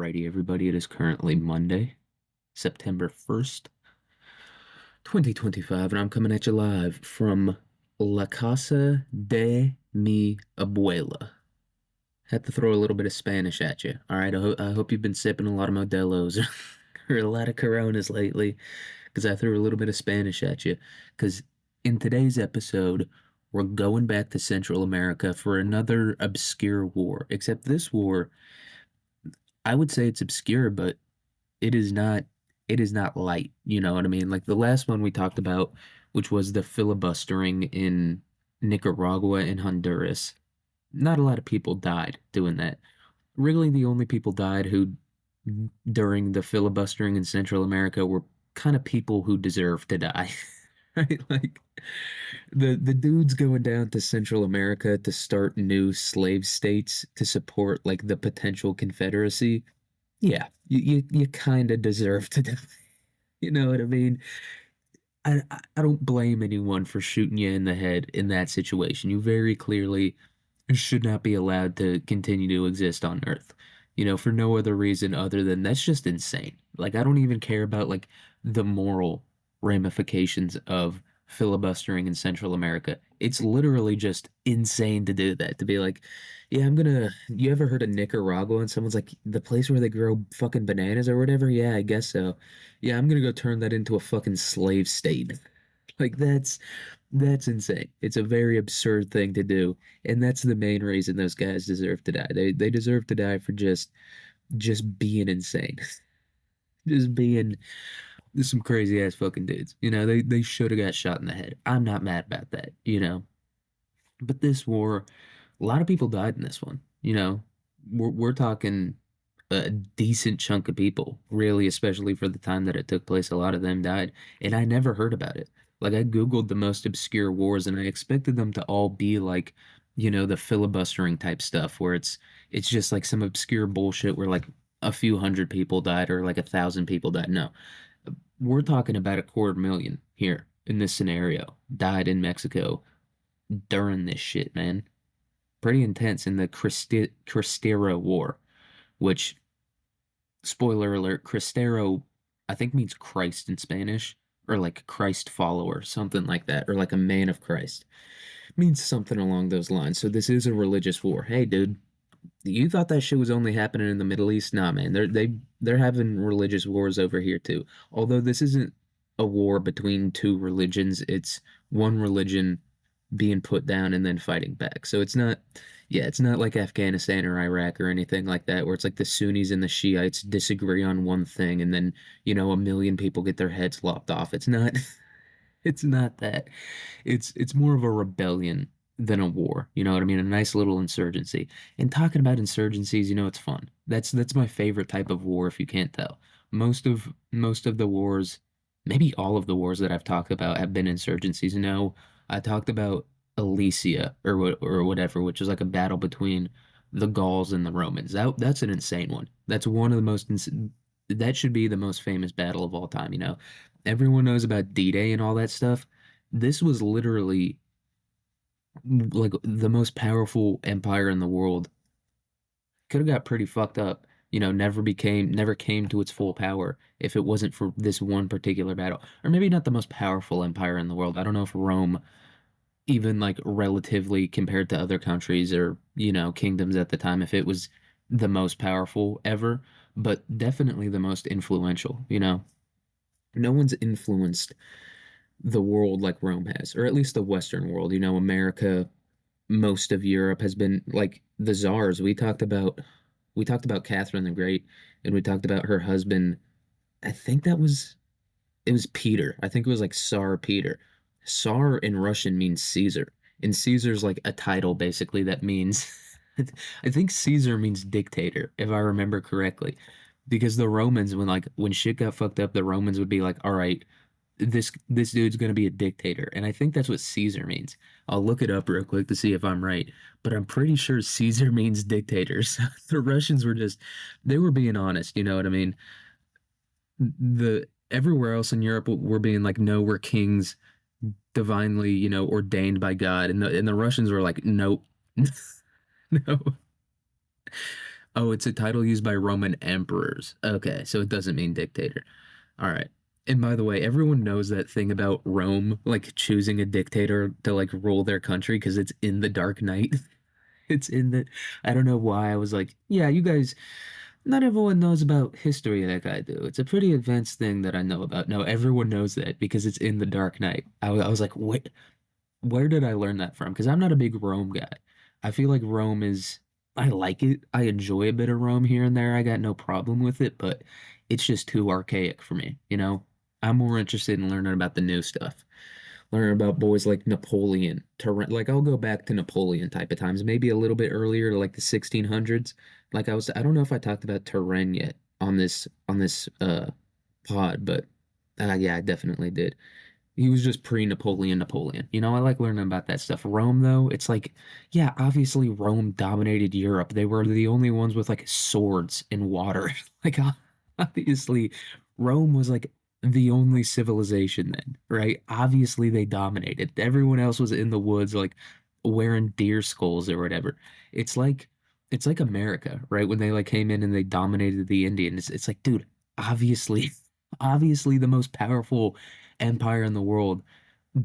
Alrighty, everybody, it is currently Monday, September 1st, 2025, and I'm coming at you live from La Casa de mi Abuela. Had to throw a little bit of Spanish at you. All right, I hope you've been sipping a lot of Modelo's or a lot of Coronas lately, because I threw a little bit of Spanish at you. Because in today's episode, we're going back to Central America for another obscure war, except this war, I would say it's obscure, but it is not it is not light, you know what I mean? Like the last one we talked about, which was the filibustering in Nicaragua and Honduras. Not a lot of people died doing that. Really the only people died who during the filibustering in Central America were kind of people who deserve to die. Right? Like the dudes going down to Central America to start new slave states to support like the potential Confederacy. Yeah, you kind of deserve to die. You know what I mean? I don't blame anyone for shooting you in the head in that situation. You very clearly should not be allowed to continue to exist on Earth. You know, for no other reason other than that's just insane. Like I don't even care about like the moral ramifications of filibustering in Central America. It's literally just insane to do that. To be like, yeah, I'm gonna. You ever heard of Nicaragua? And someone's like, the place where they grow fucking bananas or whatever? Yeah, I guess so. Yeah, I'm gonna go turn that into a fucking slave state. Like that's insane. It's a very absurd thing to do, and that's the main reason those guys deserve to die. They deserve to die for just being insane. Just being some crazy ass fucking dudes. You know, they should have got shot in the head. I'm not mad about that, you know. But this war, a lot of people died in this one. You know, we're talking a decent chunk of people, really, especially for the time that it took place. A lot of them died, and I never heard about it. Like I Googled the most obscure wars, and I expected them to all be like, you know, the filibustering type stuff, where it's just like some obscure bullshit where like a few hundred people died or like 1,000 people died. No, we're talking about 250,000 here in this scenario died in Mexico during this shit, man. Pretty intense in the Cristero War, which, spoiler alert, Cristero, I think means Christ in Spanish, or like Christ follower, something like that, or like a man of Christ. Means something along those lines. So this is a religious war. Hey, dude, you thought that shit was only happening in the Middle East? Nah, man, they're having religious wars over here too. Although this isn't a war between two religions, it's one religion being put down and then fighting back. So it's not, yeah, it's not like Afghanistan or Iraq or anything like that, where it's like the Sunnis and the Shiites disagree on one thing and then, you know, a million people get their heads lopped off. It's not, it's not that. It's more of a rebellion than a war. You know what I mean? A nice little insurgency. And talking about insurgencies, you know, it's fun. That's my favorite type of war, if you can't tell. Most of the wars, maybe all of the wars that I've talked about have been insurgencies. You know, I talked about Alesia or whatever, which is like a battle between the Gauls and the Romans. That's an insane one. That's one of the most that should be the most famous battle of all time, you know. Everyone knows about D-Day and all that stuff. This was literally like the most powerful empire in the world. Could have got pretty fucked up, you know, never came to its full power if it wasn't for this one particular battle. Or maybe not the most powerful empire in the world. I don't know if Rome, even like relatively compared to other countries or, you know, kingdoms at the time, if it was the most powerful ever, but definitely the most influential, you know. No one's influenced the world like Rome has, or at least the Western world. You know, America, most of Europe has been like the czars. We talked about Catherine the Great, and we talked about her husband. I think it was Peter. I think it was like Tsar Peter. Tsar in Russian means Caesar, and Caesar's like a title basically that means. I think Caesar means dictator, if I remember correctly, because the Romans, when shit got fucked up, the Romans would be like, all right, this dude's gonna be a dictator, and I think that's what Caesar means. I'll look it up real quick to see if I'm right, but I'm pretty sure Caesar means dictators. The Russians were just they were being honest, you know what I mean? The everywhere else in Europe were being like, no, we're kings, divinely, you know, ordained by God, and the Russians were like, nope, no. Oh, it's a title used by Roman emperors. Okay, so it doesn't mean dictator. All right. And by the way, everyone knows that thing about Rome, like choosing a dictator to like rule their country because it's in the Dark Knight. It's in the, I don't know why I was like, yeah, you guys, not everyone knows about history like I do. It's a pretty advanced thing that I know about. No, everyone knows that because it's in the Dark Knight. I was like, wait, where did I learn that from? Because I'm not a big Rome guy. I feel like Rome is, I like it. I enjoy a bit of Rome here and there. I got no problem with it, but it's just too archaic for me, you know? I'm more interested in learning about the new stuff. Learn about boys like Napoleon, like I'll go back to Napoleon type of times, maybe a little bit earlier to like the 1600s. I don't know if I talked about Turenne yet on this pod, but yeah, I definitely did. He was just pre-Napoleon. You know, I like learning about that stuff. Rome, though, it's like, yeah, obviously Rome dominated Europe. They were the only ones with like swords and water. Like, obviously, Rome was like the only civilization then, right? Obviously, they dominated. Everyone else was in the woods, like wearing deer skulls or whatever. It's like, it's like America, right? When they like came in and they dominated the Indians. It's like, dude, obviously, obviously the most powerful empire in the world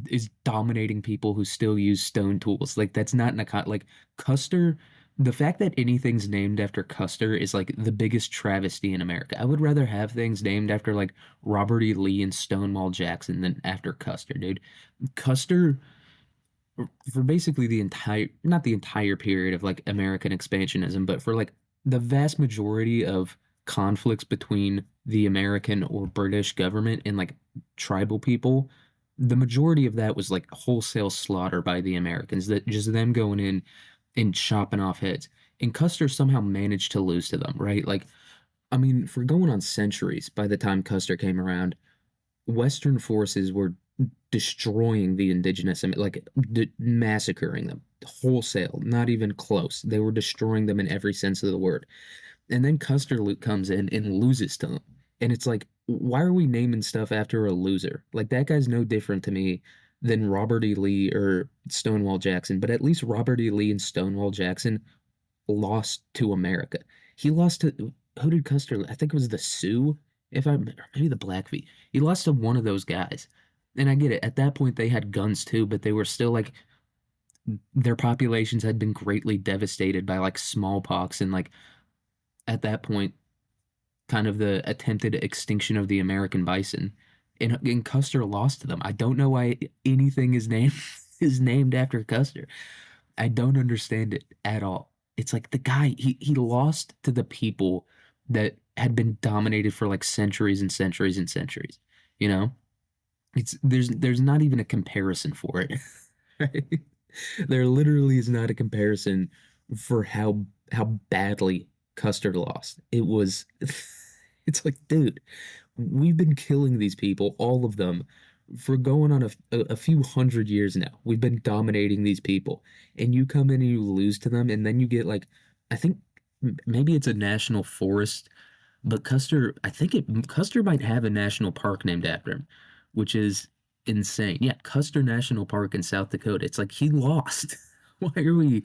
is dominating people who still use stone tools. Like that's not in a like Custer. The fact that anything's named after Custer is like the biggest travesty in America. I would rather have things named after like Robert E. Lee and Stonewall Jackson than after Custer, dude. Custer for basically the entire, not the entire period of like American expansionism, but for like the vast majority of conflicts between the American or British government and like tribal people, the majority of that was like wholesale slaughter by the Americans, that just them going in and chopping off heads. And Custer somehow managed to lose to them, right? Like, I mean, for going on centuries by the time Custer came around, Western forces were destroying the indigenous, like massacring them wholesale, not even close. They were destroying them in every sense of the word. And then Custer comes in and loses to them. And it's like, why are we naming stuff after a loser? Like that guy's no different to me than Robert E. Lee or Stonewall Jackson, but at least Robert E. Lee and Stonewall Jackson lost to America. He lost to who did Custer? I think it was the Sioux, if I maybe the Blackfeet. He lost to one of those guys. And I get it. At that point, they had guns too, but they were still like their populations had been greatly devastated by like smallpox and like at that point, kind of the attempted extinction of the American bison. And Custer lost to them. I don't know why anything is named is named after Custer. I don't understand it at all. It's like the guy he lost to the people that had been dominated for like centuries and centuries and centuries. You know? It's there's not even a comparison for it. Right? There literally is not a comparison for how badly Custer lost. It was it's like, dude, we've been killing these people, all of them, for going on a few hundred years now. We've been dominating these people, and you come in and you lose to them, and then you get like, I think maybe it's a national forest, but Custer might have a national park named after him, which is insane. Yeah, Custer National Park in South Dakota. It's like he lost. Why are we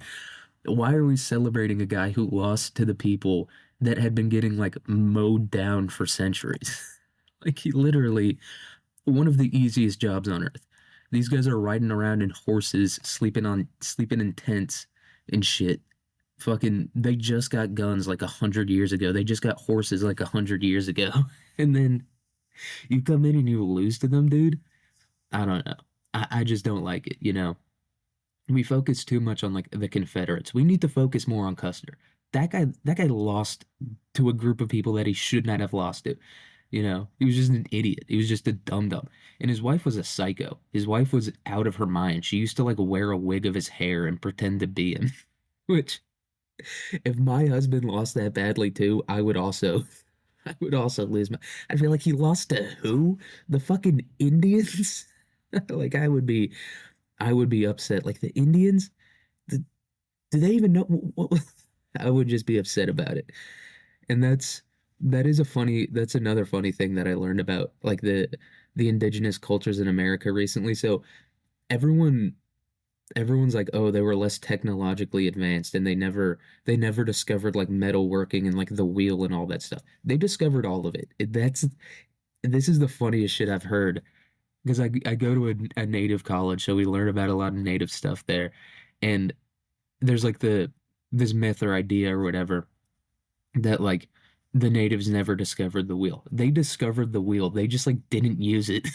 why are we celebrating a guy who lost to the people that had been getting like mowed down for centuries? Like he literally one of the easiest jobs on earth. These guys are riding around in horses, sleeping in tents and shit. Fucking they just got guns like 100 years ago. They just got horses like 100 years ago. And then you come in and you lose to them, dude. I don't know. I just don't like it, you know. We focus too much on like the Confederates. We need to focus more on Custer. That guy lost to a group of people that he should not have lost to. You know, he was just an idiot. He was just a dum dum. And his wife was a psycho. His wife was out of her mind. She used to like wear a wig of his hair and pretend to be him. Which, if my husband lost that badly too, I would also lose my. I feel like he lost to who? The fucking Indians. Like I would be upset. Like the Indians, the, do they even know what? I would just be upset about it. And that's another funny thing that I learned about like the indigenous cultures in America recently. So everyone everyone's like, oh, they were less technologically advanced and they never discovered like metalworking and like the wheel and all that stuff. They discovered all of it. This is the funniest shit I've heard because I go to a native college, so we learn about a lot of native stuff there. And there's like this myth or idea or whatever that like the natives never discovered the wheel. They discovered the wheel. They just like didn't use it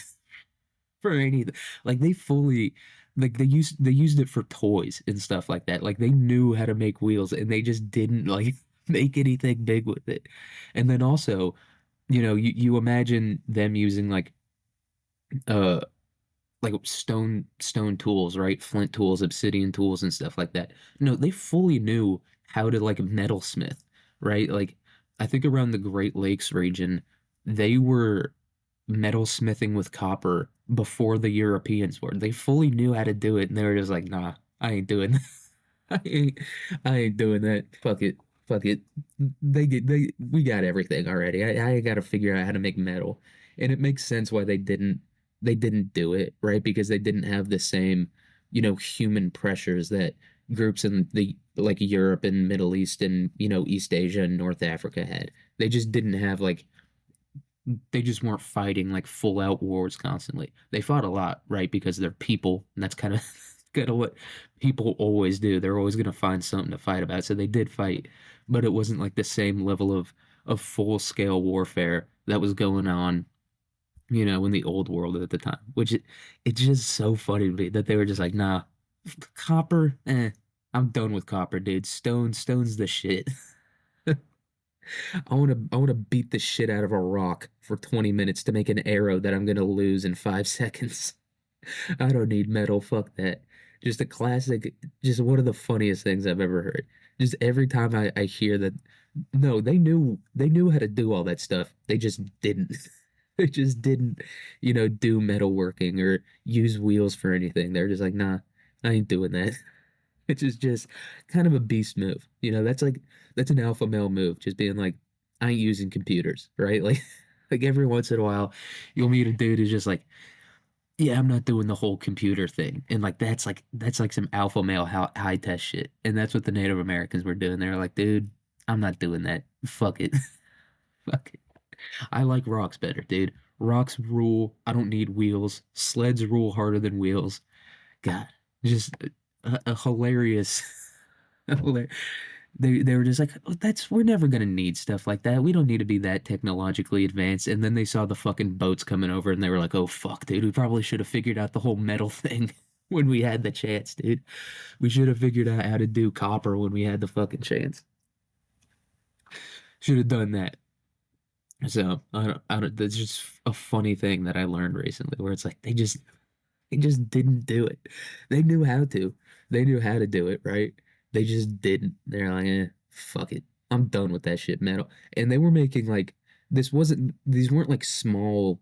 for anything. Like they fully like they used it for toys and stuff like that. Like they knew how to make wheels and they just didn't like make anything big with it. And then also, you imagine them using uh like stone tools, right? Flint tools, obsidian tools and stuff like that. No, they fully knew how to like metalsmith, right? Like I think around the Great Lakes region, they were metalsmithing with copper before the Europeans were. They fully knew how to do it and they were just like, "Nah, I ain't doing I ain't, I ain't doing that. Fuck it. Fuck it. We got everything already. I ain't got to figure out how to make metal." And it makes sense why they didn't do it, right? Because they didn't have the same, human pressures that groups in the like Europe and Middle East and, East Asia and North Africa had. They just didn't have like they just weren't fighting like full out wars constantly. They fought a lot, right? Because they're people, and that's kind of kind of what people always do. They're always going to find something to fight about. So they did fight, but it wasn't like the same level of full scale warfare that was going on, in the old world at the time. It's just so funny to me that they were just like, nah, copper, I'm done with copper, dude. Stone's the shit. I want to beat the shit out of a rock for 20 minutes to make an arrow that I'm gonna lose in 5 seconds. I don't need metal. Fuck that. Just a classic. Just one of the funniest things I've ever heard. Just every time I hear that, no, they knew how to do all that stuff. They just didn't. They just didn't, do metalworking or use wheels for anything. They're just like, nah, I ain't doing that. Which is just kind of a beast move. That's an alpha male move, just being like, I ain't using computers, right? Like like every once in a while you'll meet a dude who's just like, yeah, I'm not doing the whole computer thing. And that's like some alpha male high test shit. And that's what the Native Americans were doing. They were like, dude, I'm not doing that. Fuck it. Fuck it. I like rocks better, dude. Rocks rule. I don't need wheels. Sleds rule harder than wheels. God, just a hilarious. They were just like, oh, that's we're never gonna need stuff like that. We don't need to be that technologically advanced. And then they saw the fucking boats coming over, and they were like, oh fuck, dude, we probably should have figured out the whole metal thing when we had the chance, dude. We should have figured out how to do copper when we had the fucking chance. Should have done that. So I don't. That's just a funny thing that I learned recently, where it's like they just didn't do it. They knew how to. They knew how to do it, right? They just didn't. They're like, fuck it. I'm done with that shit metal. And they were making like these weren't like small,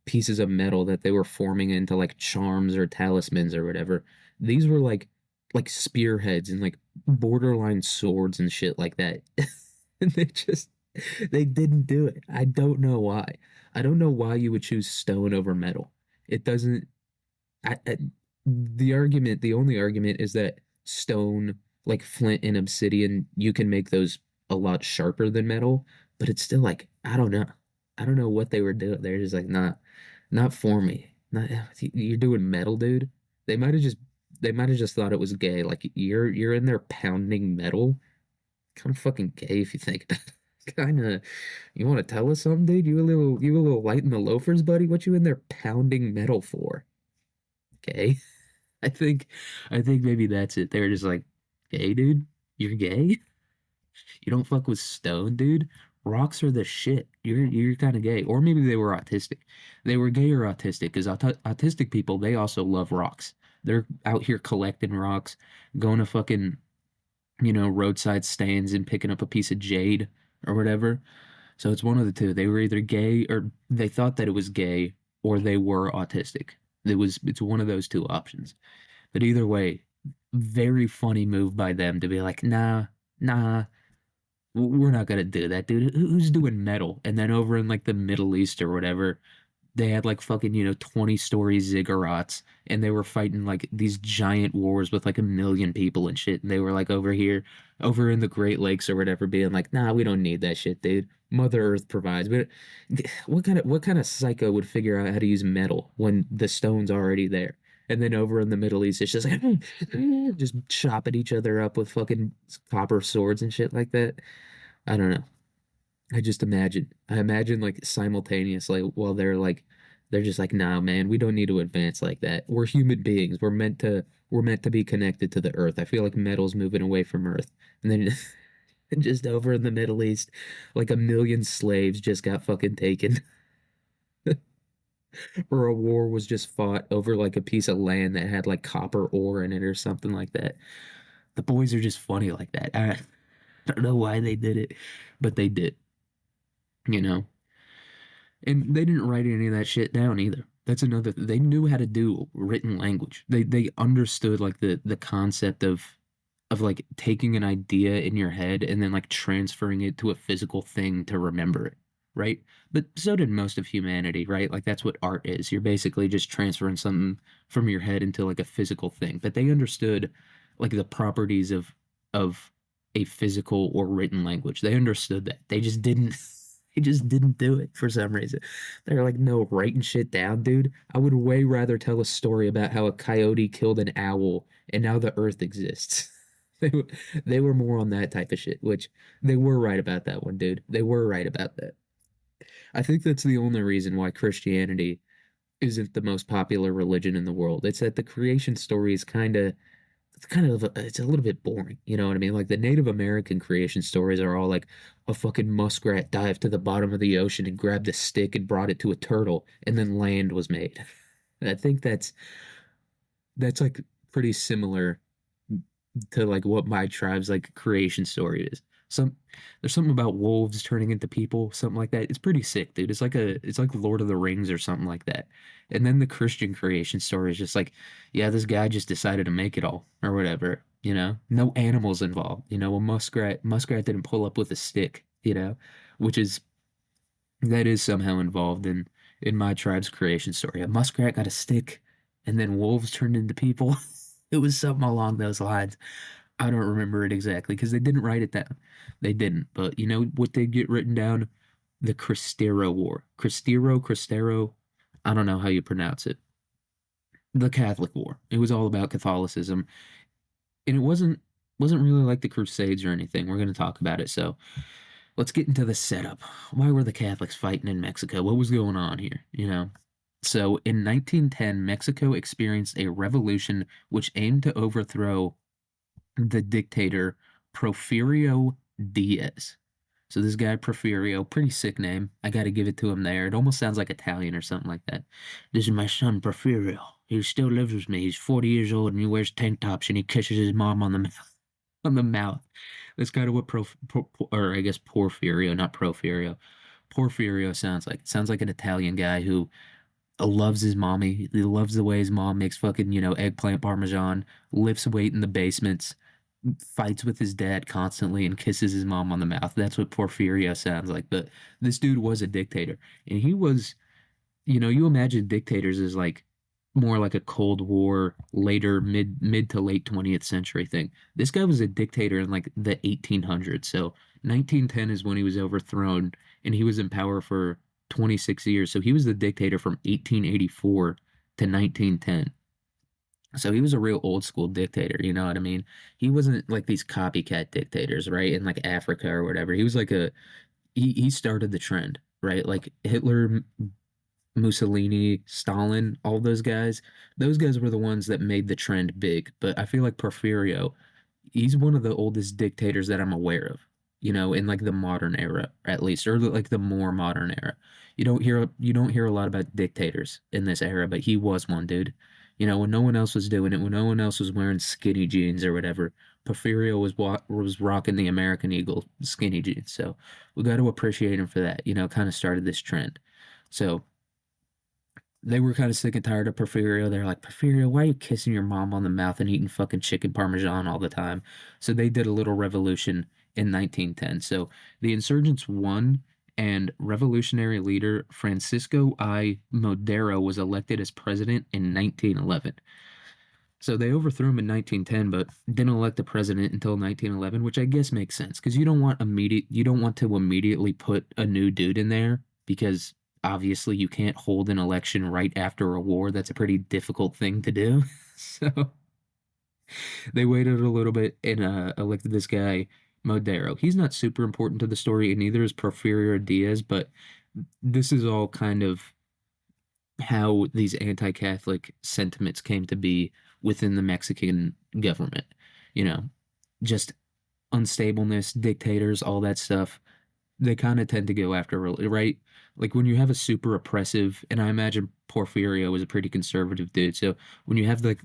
pieces of metal that they were forming into like charms or talismans or whatever. These were like spearheads and like borderline swords and shit like that. And they didn't do it. I don't know why. I don't know why you would choose stone over metal. It doesn't the only argument is that stone, like flint and obsidian, you can make those a lot sharper than metal, but it's still like, I don't know. I don't know what they were doing. They're just like, not for me. Not you're doing metal, dude. They might have just they might have just thought it was gay. Like you're in there pounding metal. Kind of fucking gay if you think about it. Kind of, you want to tell us something, dude? You a little light in the loafers, buddy? What you in there pounding metal for? Okay. I think I think maybe that's it. They're just like, "Hey, dude, you're gay? You don't fuck with stone, dude? Rocks are the shit. You're kind of gay." Or maybe they were autistic. They were gay or autistic because autistic people, they also love rocks. They're out here collecting rocks, going to fucking, roadside stands and picking up a piece of jade or whatever. So it's one of the two. They were either gay or they thought that it was gay or they were autistic. It's one of those two options. But either way, very funny move by them to be like, nah, we're not gonna do that, dude. Who's doing metal? And then over in like the Middle East or whatever, They had like fucking, 20-story ziggurats, and they were fighting like these giant wars with like a million people and shit. And they were like over here, over in the Great Lakes or whatever, being like, nah, we don't need that shit, dude. Mother Earth provides. But what kind of psycho would figure out how to use metal when the stone's already there? And then over in the Middle East, it's just like just chopping each other up with fucking copper swords and shit like that. I don't know. I just imagine. I imagine like simultaneously while they're just like, nah, man, we don't need to advance like that. We're human beings. We're meant to be connected to the earth. I feel like metal's moving away from earth. And then just over in the Middle East, like a million slaves just got fucking taken. Or a war was just fought over like a piece of land that had like copper ore in it or something like that. The boys are just funny like that. I don't know why they did it, but they did, you know. And they didn't write any of that shit down either. That's another they knew how to do written language. They understood like the concept of like taking an idea in your head and then like transferring it to a physical thing to remember it, right? But so did most of humanity, right? Like that's what art is. You're basically just transferring something from your head into like a physical thing. But they understood like the properties of a physical or written language. They understood that. They just didn't do it for some reason. They're like, no, writing shit down, dude. I would way rather tell a story about how a coyote killed an owl and now the earth exists. They were, they were more on that type of shit, which they were right about that one, dude. They were right about that. I think that's the only reason why Christianity isn't the most popular religion in the world. It's that the creation story is it's a little bit boring. You know what I mean? Like the Native American creation stories are all like a fucking muskrat dived to the bottom of the ocean and grabbed a stick and brought it to a turtle, and then land was made. I think that's like pretty similar to like what my tribe's like creation story is. Some There's something about wolves turning into people, something like that. It's pretty sick, dude. It's like Lord of the Rings or something like that. And then the Christian creation story is just like, yeah, this guy just decided to make it all or whatever, you know? No animals involved, you know, a muskrat didn't pull up with a stick, which is that is somehow involved in my tribe's creation story. A muskrat got a stick and then wolves turned into people. It was something along those lines. I don't remember it exactly because they didn't write it down. They didn't. But you know what they get written down? The Cristero War. Cristero. I don't know how you pronounce it. The Catholic War. It was all about Catholicism. And it wasn't really like the Crusades or anything. We're going to talk about it. So let's get into the setup. Why were the Catholics fighting in Mexico? What was going on here? So in 1910, Mexico experienced a revolution which aimed to overthrow the dictator Porfirio Diaz. So this guy Porfirio, pretty sick name. I got to give it to him there. It almost sounds like Italian or something like that. This is my son Porfirio. He still lives with me. He's 40 years old and he wears tank tops and he kisses his mom on the mouth. On the mouth. That's kind of what or I guess Porfirio, not Profirio. Porfirio sounds like. It sounds like an Italian guy who loves his mommy. He loves the way his mom makes fucking, eggplant parmesan, lifts weight in the basements, fights with his dad constantly, and kisses his mom on the mouth. That's what Porfirio sounds like. But this dude was a dictator. And he was, you imagine dictators as like more like a Cold War, later mid to late 20th century thing. This guy was a dictator in like the 1800s. So 1910 is when he was overthrown, and he was in power for 26 years. So he was the dictator from 1884 to 1910. So he was a real old school dictator, you know what I mean? He wasn't like these copycat dictators, right? In like Africa or whatever. He was like he started the trend, right? Like Hitler, Mussolini, Stalin, all those guys were the ones that made the trend big. But I feel like Porfirio, he's one of the oldest dictators that I'm aware of, in like the modern era, at least, or like the more modern era. You don't hear a lot about dictators in this era, but he was one, dude. When no one else was doing it, when no one else was wearing skinny jeans or whatever, Porfirio was rocking the American Eagle skinny jeans. So we got to appreciate him for that. Kind of started this trend. So they were kind of sick and tired of Porfirio. They're like, Porfirio, why are you kissing your mom on the mouth and eating fucking chicken parmesan all the time? So they did a little revolution in 1910. So the insurgents won, and revolutionary leader Francisco I. Madero was elected as president in 1911. So they overthrew him in 1910, but didn't elect a president until 1911, which I guess makes sense because you don't want to immediately put a new dude in there because obviously you can't hold an election right after a war. That's a pretty difficult thing to do. So they waited a little bit and elected this guy Madero. He's not super important to the story, and neither is Porfirio Diaz, but this is all kind of how these anti-Catholic sentiments came to be within the Mexican government. You know, just unstableness, dictators, all that stuff. They kind of tend to go after, right? Like when you have a super oppressive, and I imagine Porfirio was a pretty conservative dude. So when you have like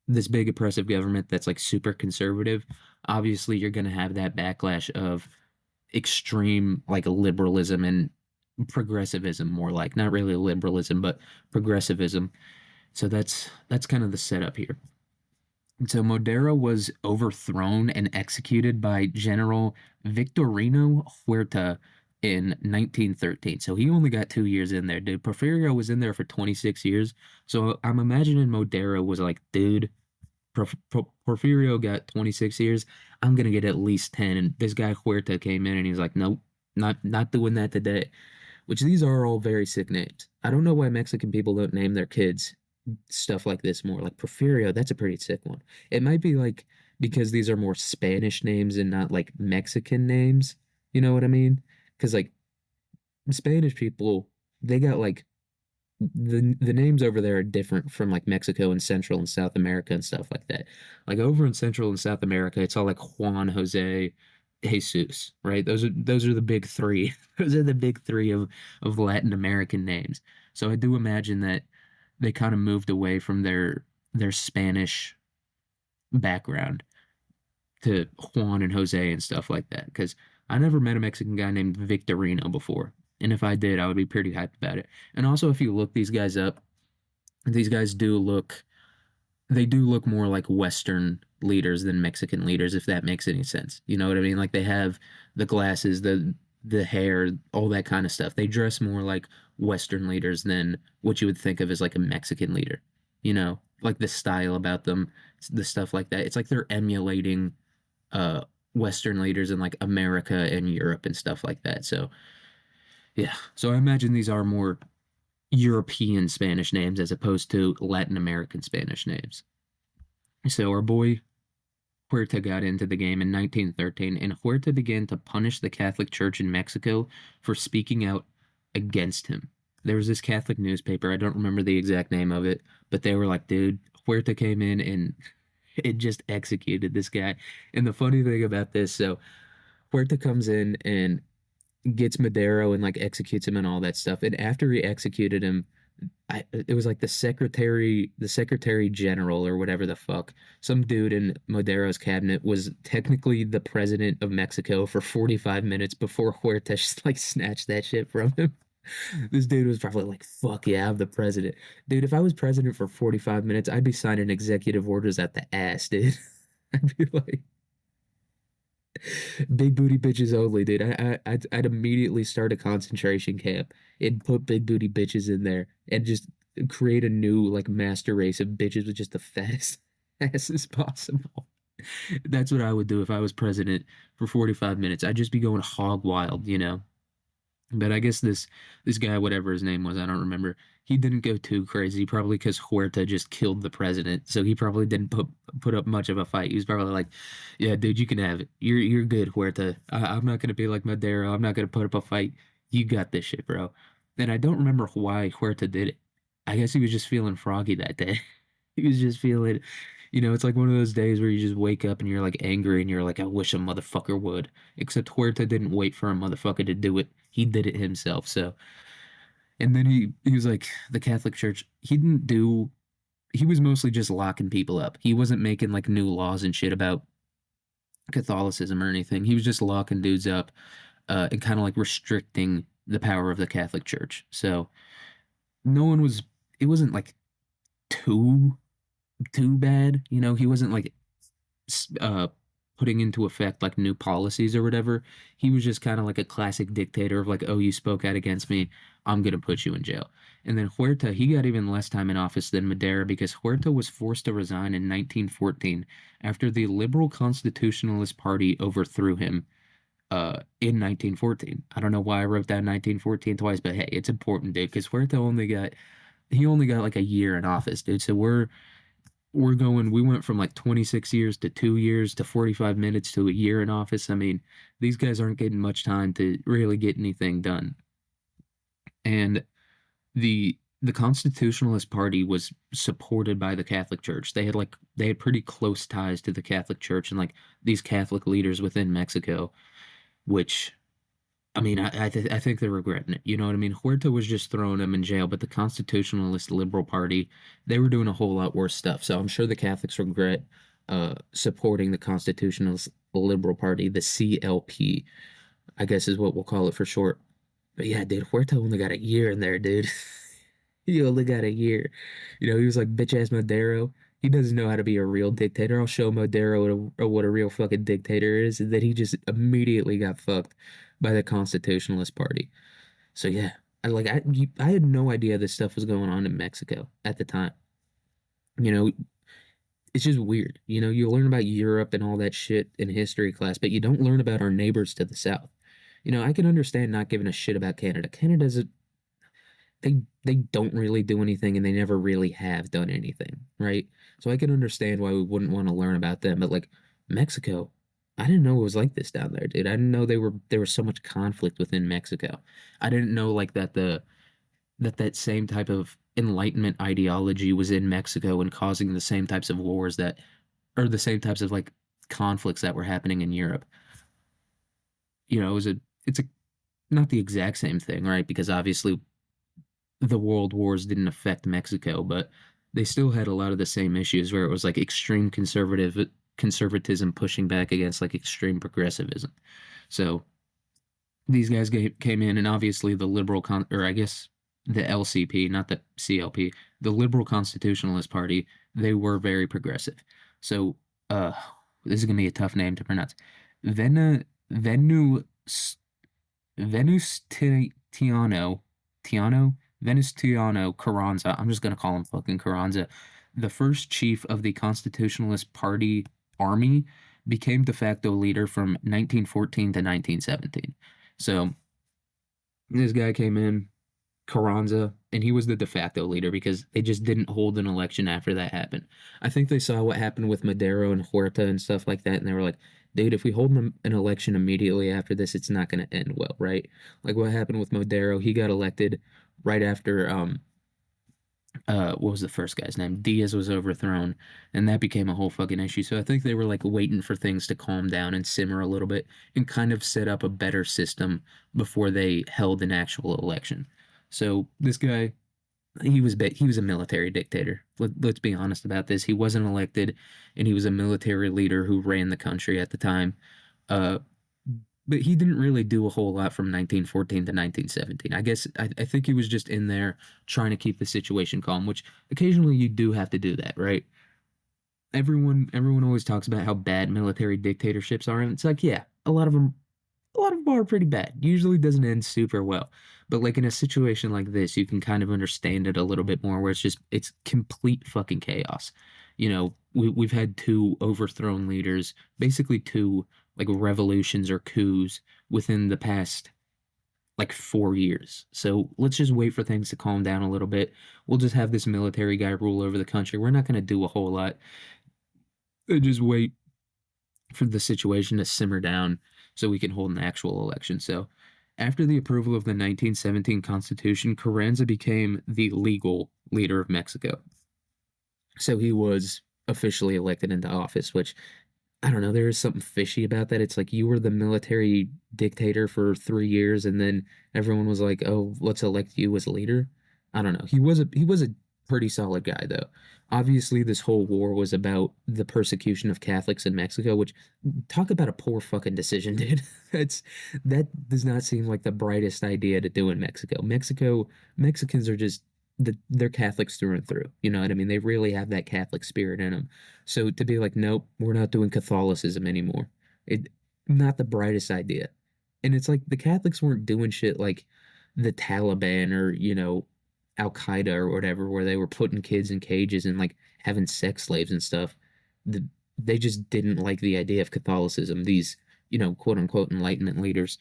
this big oppressive government that's like super conservative, obviously you're going to have that backlash of extreme like liberalism and progressivism, more like not really liberalism but progressivism. So that's kind of the setup here. So Modero was overthrown and executed by General Victorino Huerta in 1913. So he only got 2 years in there, dude. Porfirio was in there for 26 years. So I'm imagining Modero was like, dude, Porfirio got 26 years. I'm gonna get at least 10. And this guy Huerta came in and he's like, nope, not doing that today. Which these are all very sick names. I don't know why Mexican people don't name their kids stuff like this more. Like Porfirio, that's a pretty sick one. It might be like because these are more Spanish names and not like Mexican names. You know what I mean? Because like Spanish people, they got like the names over there are different from like Mexico and Central and South America and stuff like that. Like over in Central and South America, it's all like Juan, Jose, Jesus, right? Those are the big three. Those are the big three of Latin American names. So I do imagine that they kind of moved away from their Spanish background to Juan and Jose and stuff like that. Because I never met a Mexican guy named Victorino before. And if I did, I would be pretty hyped about it. And also, if you look these guys up, these guys do look more like Western leaders than Mexican leaders, if that makes any sense. You know what I mean? Like they have the glasses, the hair, all that kind of stuff. They dress more like Western leaders than what you would think of as like a Mexican leader. You know, like the style about them, the stuff like that. It's like they're emulating uh Western leaders in like America and Europe and stuff like that. So yeah. So I imagine these are more European Spanish names as opposed to Latin American Spanish names. So our boy Huerta got into the game in 1913, and Huerta began to punish the Catholic Church in Mexico for speaking out against him. There was this Catholic newspaper, I don't remember the exact name of it, but they were like, dude, Huerta came in and it just executed this guy. And the funny thing about this, so Huerta comes in and gets Madero and like executes him and all that stuff. And after he executed him, it was like the secretary general or whatever the fuck, some dude in Madero's cabinet was technically the president of Mexico for 45 minutes before Huerta just like snatched that shit from him. This dude was probably like, fuck yeah, I'm the president. Dude, if I was president for 45 minutes, I'd be signing executive orders at the ass, dude. I'd be like, big booty bitches only, dude. I'd immediately start a concentration camp and put big booty bitches in there and just create a new like master race of bitches with just the fattest asses possible. That's what I would do if I was president for 45 minutes. I'd just be going hog wild, you know. But I guess this guy, whatever his name was, I don't remember. He didn't go too crazy, probably because Huerta just killed the president, so he probably didn't put up much of a fight. He was probably like, "Yeah, dude, you can have it. You're good, Huerta. I'm not gonna be like Madero. I'm not gonna put up a fight. You got this shit, bro." And I don't remember why Huerta did it. I guess he was just feeling froggy that day. He was just feeling, it's like one of those days where you just wake up and you're like angry and you're like, I wish a motherfucker would. Except Huerta didn't wait for a motherfucker to do it. He did it himself. So, and then he was like, the Catholic Church, he was mostly just locking people up. He wasn't making like new laws and shit about Catholicism or anything. He was just locking dudes up and kind of like restricting the power of the Catholic Church. So, it wasn't like too bad. He wasn't like putting into effect like new policies or whatever. He was just kind of like a classic dictator of like, oh, you spoke out against me, I'm gonna put you in jail. And then Huerta, he got even less time in office than Madera because Huerta was forced to resign in 1914 after the Liberal Constitutionalist Party overthrew him in 1914. I don't know why I wrote down 1914 twice, but hey, it's important, dude, because Huerta only got like a year in office, dude. So we went from like 26 years to 2 years to 45 minutes to a year in office. I mean, these guys aren't getting much time to really get anything done. And the Constitutionalist Party was supported by the Catholic Church. They had pretty close ties to the Catholic Church and like these Catholic leaders within Mexico, which I mean, I think they're regretting it. You know what I mean? Huerta was just throwing them in jail, but the Constitutionalist Liberal Party, they were doing a whole lot worse stuff. So I'm sure the Catholics regret supporting the Constitutionalist Liberal Party, the CLP, I guess is what we'll call it for short. But yeah, dude, Huerta only got a year in there, dude. He only got a year. You know, he was like bitch ass Madero. He doesn't know how to be a real dictator. I'll show Madero what a real fucking dictator is. And then he just immediately got fucked by the Constitutionalist Party. So yeah, I had no idea this stuff was going on in Mexico at the time. You know, it's just weird. You know, you learn about Europe and all that shit in history class, but you don't learn about our neighbors to the south. You know, I can understand not giving a shit about Canada. Canada's a they don't really do anything and they never really have done anything, right? So I can understand why we wouldn't want to learn about them, but like Mexico, I didn't know it was like this down there, dude. I didn't know there was so much conflict within Mexico. I didn't know like that same type of enlightenment ideology was in Mexico and causing the same types of wars that or the same types of like conflicts that were happening in Europe. You know, it's a not the exact same thing, right? Because obviously the world wars didn't affect Mexico, but they still had a lot of the same issues where it was like extreme conservatism pushing back against like extreme progressivism. So these guys came in, and obviously the or I guess the LCP, not the CLP, the Liberal Constitutionalist Party, they were very progressive. So uh, this is gonna be a tough name to pronounce. Vena Venu Venustiano Tiano Venustiano Carranza. I'm just gonna call him fucking Carranza. The first chief of the Constitutionalist Party army became de facto leader from 1914 to 1917. So this guy came in, Carranza, and he was the de facto leader because they just didn't hold an election after that happened. I think they saw what happened with Madero and Huerta and stuff like that, and they were like, dude, if we hold an election immediately after this, it's not going to end well, right? Like what happened with Madero, he got elected right after what was the first guy's name? Diaz was overthrown, and that became a whole fucking issue. So I think they were like waiting for things to calm down and simmer a little bit and kind of set up a better system before they held an actual election. So this guy, he was a military dictator. Let's be honest about this. He wasn't elected, and he was a military leader who ran the country at the time. Uh, but he didn't really do a whole lot from 1914 to 1917. I guess I think he was just in there trying to keep the situation calm, which occasionally you do have to do that, right? Everyone always talks about how bad military dictatorships are, and it's like, yeah, a lot of them are pretty bad. Usually doesn't end super well. But like in a situation like this, you can kind of understand it a little bit more where it's complete fucking chaos. You know, we've had two overthrown leaders, basically two like revolutions or coups within the past like 4 years. So let's just wait for things to calm down a little bit. We'll just have this military guy rule over the country. We're not going to do a whole lot. Just wait for the situation to simmer down so we can hold an actual election. So after the approval of the 1917 Constitution, Carranza became the legal leader of Mexico. So he was officially elected into office, which I don't know, there is something fishy about that. It's like you were the military dictator for 3 years, and then everyone was like, "Oh, let's elect you as leader." I don't know. He was a pretty solid guy though. Obviously, this whole war was about the persecution of Catholics in Mexico, which talk about a poor fucking decision, dude. That does not seem like the brightest idea to do in Mexico. Mexicans are just they're Catholics through and through. You know what I mean? They really have that Catholic spirit in them. So to be like, nope, we're not doing Catholicism anymore. It not the brightest idea. And it's like the Catholics weren't doing shit like the Taliban or, Al Qaeda or whatever, where they were putting kids in cages and like having sex slaves and stuff. The, they just didn't like the idea of Catholicism, these, quote unquote Enlightenment leaders.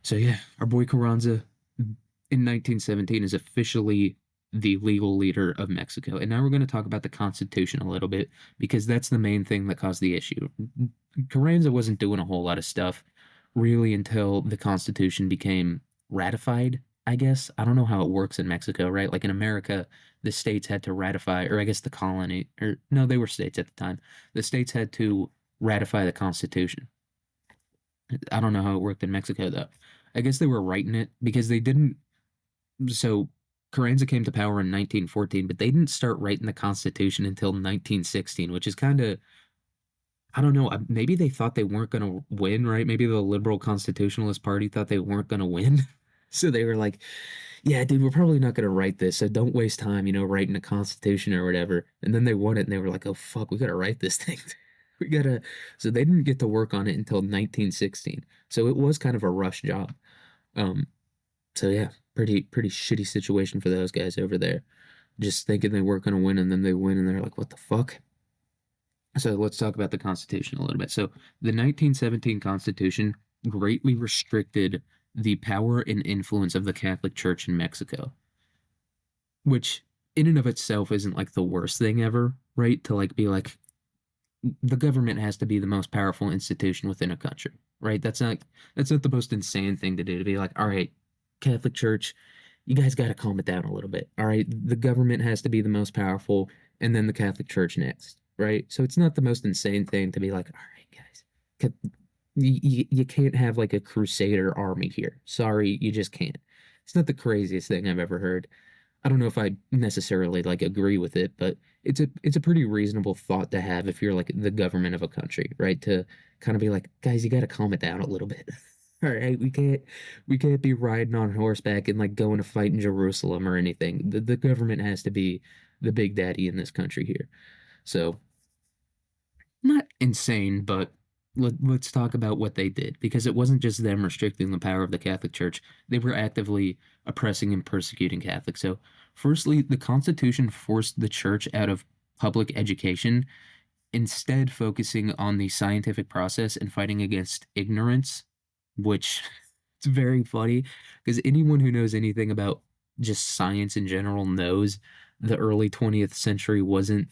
So yeah, our boy Carranza in 1917 is officially the legal leader of Mexico. And now we're going to talk about the Constitution a little bit because that's the main thing that caused the issue. Carranza wasn't doing a whole lot of stuff really until the Constitution became ratified, I guess. I don't know how it works in Mexico, right? Like in America, the states had to ratify, or I guess the colony, or no, they were states at the time. The states had to ratify the Constitution. I don't know how it worked in Mexico, though. I guess they were writing it because they didn't. So Carranza came to power in 1914, but they didn't start writing the Constitution until 1916, which is kind of, I don't know, maybe they thought they weren't going to win, right? Maybe the liberal constitutionalist party thought they weren't going to win. So they were like, yeah, dude, we're probably not going to write this. So don't waste time, writing a constitution or whatever. And then they won it and they were like, oh, fuck, we got to write this thing. We got to. So they didn't get to work on it until 1916. So it was kind of a rush job. Um, so yeah, pretty shitty situation for those guys over there. Just thinking they weren't going to win and then they win and they're like, what the fuck? So let's talk about the Constitution a little bit. So the 1917 Constitution greatly restricted the power and influence of the Catholic Church in Mexico, which in and of itself isn't like the worst thing ever, right? To like be like the government has to be the most powerful institution within a country, right? That's not the most insane thing to do to be like, all right, Catholic Church, you guys got to calm it down a little bit. All right, the government has to be the most powerful and then the Catholic Church next, right? So it's not the most insane thing to be like, all right, guys, you can't have like a crusader army here. Sorry, you just can't. It's not the craziest thing I've ever heard. I don't know if I necessarily like agree with it, but it's a pretty reasonable thought to have if you're like the government of a country, right? To kind of be like, guys, you got to calm it down a little bit. All right, we can't be riding on horseback and like going to fight in Jerusalem or anything. The government has to be the big daddy in this country here. So not insane, but let's talk about what they did because it wasn't just them restricting the power of the Catholic Church. They were actively oppressing and persecuting Catholics. So, firstly, the Constitution forced the church out of public education, instead focusing on the scientific process and fighting against ignorance, which it's very funny because anyone who knows anything about just science in general knows the early 20th century wasn't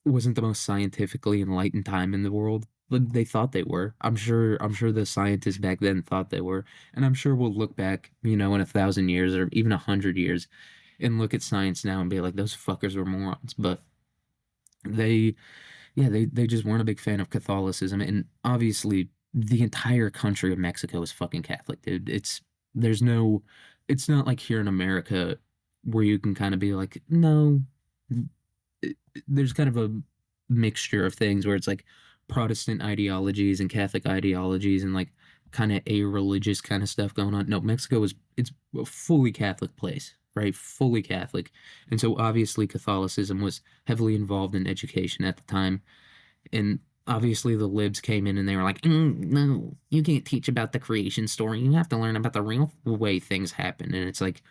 the most scientifically enlightened time in the world. But they thought they were. I'm sure the scientists back then thought they were. And I'm sure we'll look back, in 1,000 years or even 100 years and look at science now and be like, those fuckers were morons. But they yeah, they just weren't a big fan of Catholicism. And obviously the entire country of Mexico is fucking Catholic, dude. There's no it's not like here in America where you can kind of be like, no, there's kind of a mixture of things where it's like Protestant ideologies and Catholic ideologies and like kind of a religious kind of stuff going on. No, Mexico it's a fully Catholic place, right? Fully Catholic. And so obviously Catholicism was heavily involved in education at the time. And obviously the libs came in and they were like, no, you can't teach about the creation story. You have to learn about the real way things happen. And it's like,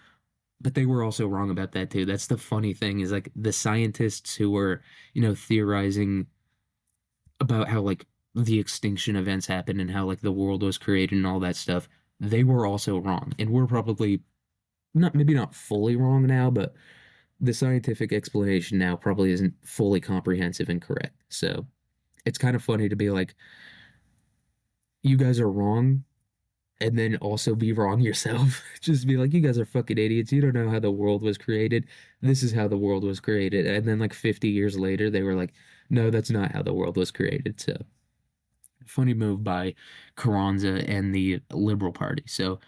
but they were also wrong about that too. That's the funny thing is like the scientists who were, theorizing about how like the extinction events happened and how like the world was created and all that stuff, they were also wrong. And we're probably not maybe not fully wrong now, but the scientific explanation now probably isn't fully comprehensive and correct. So it's kind of funny to be like, you guys are wrong, and then also be wrong yourself. Just be like, you guys are fucking idiots. You don't know how the world was created. This is how the world was created. And then like 50 years later, they were like, no, that's not how the world was created. So funny move by Carranza and the Liberal Party. So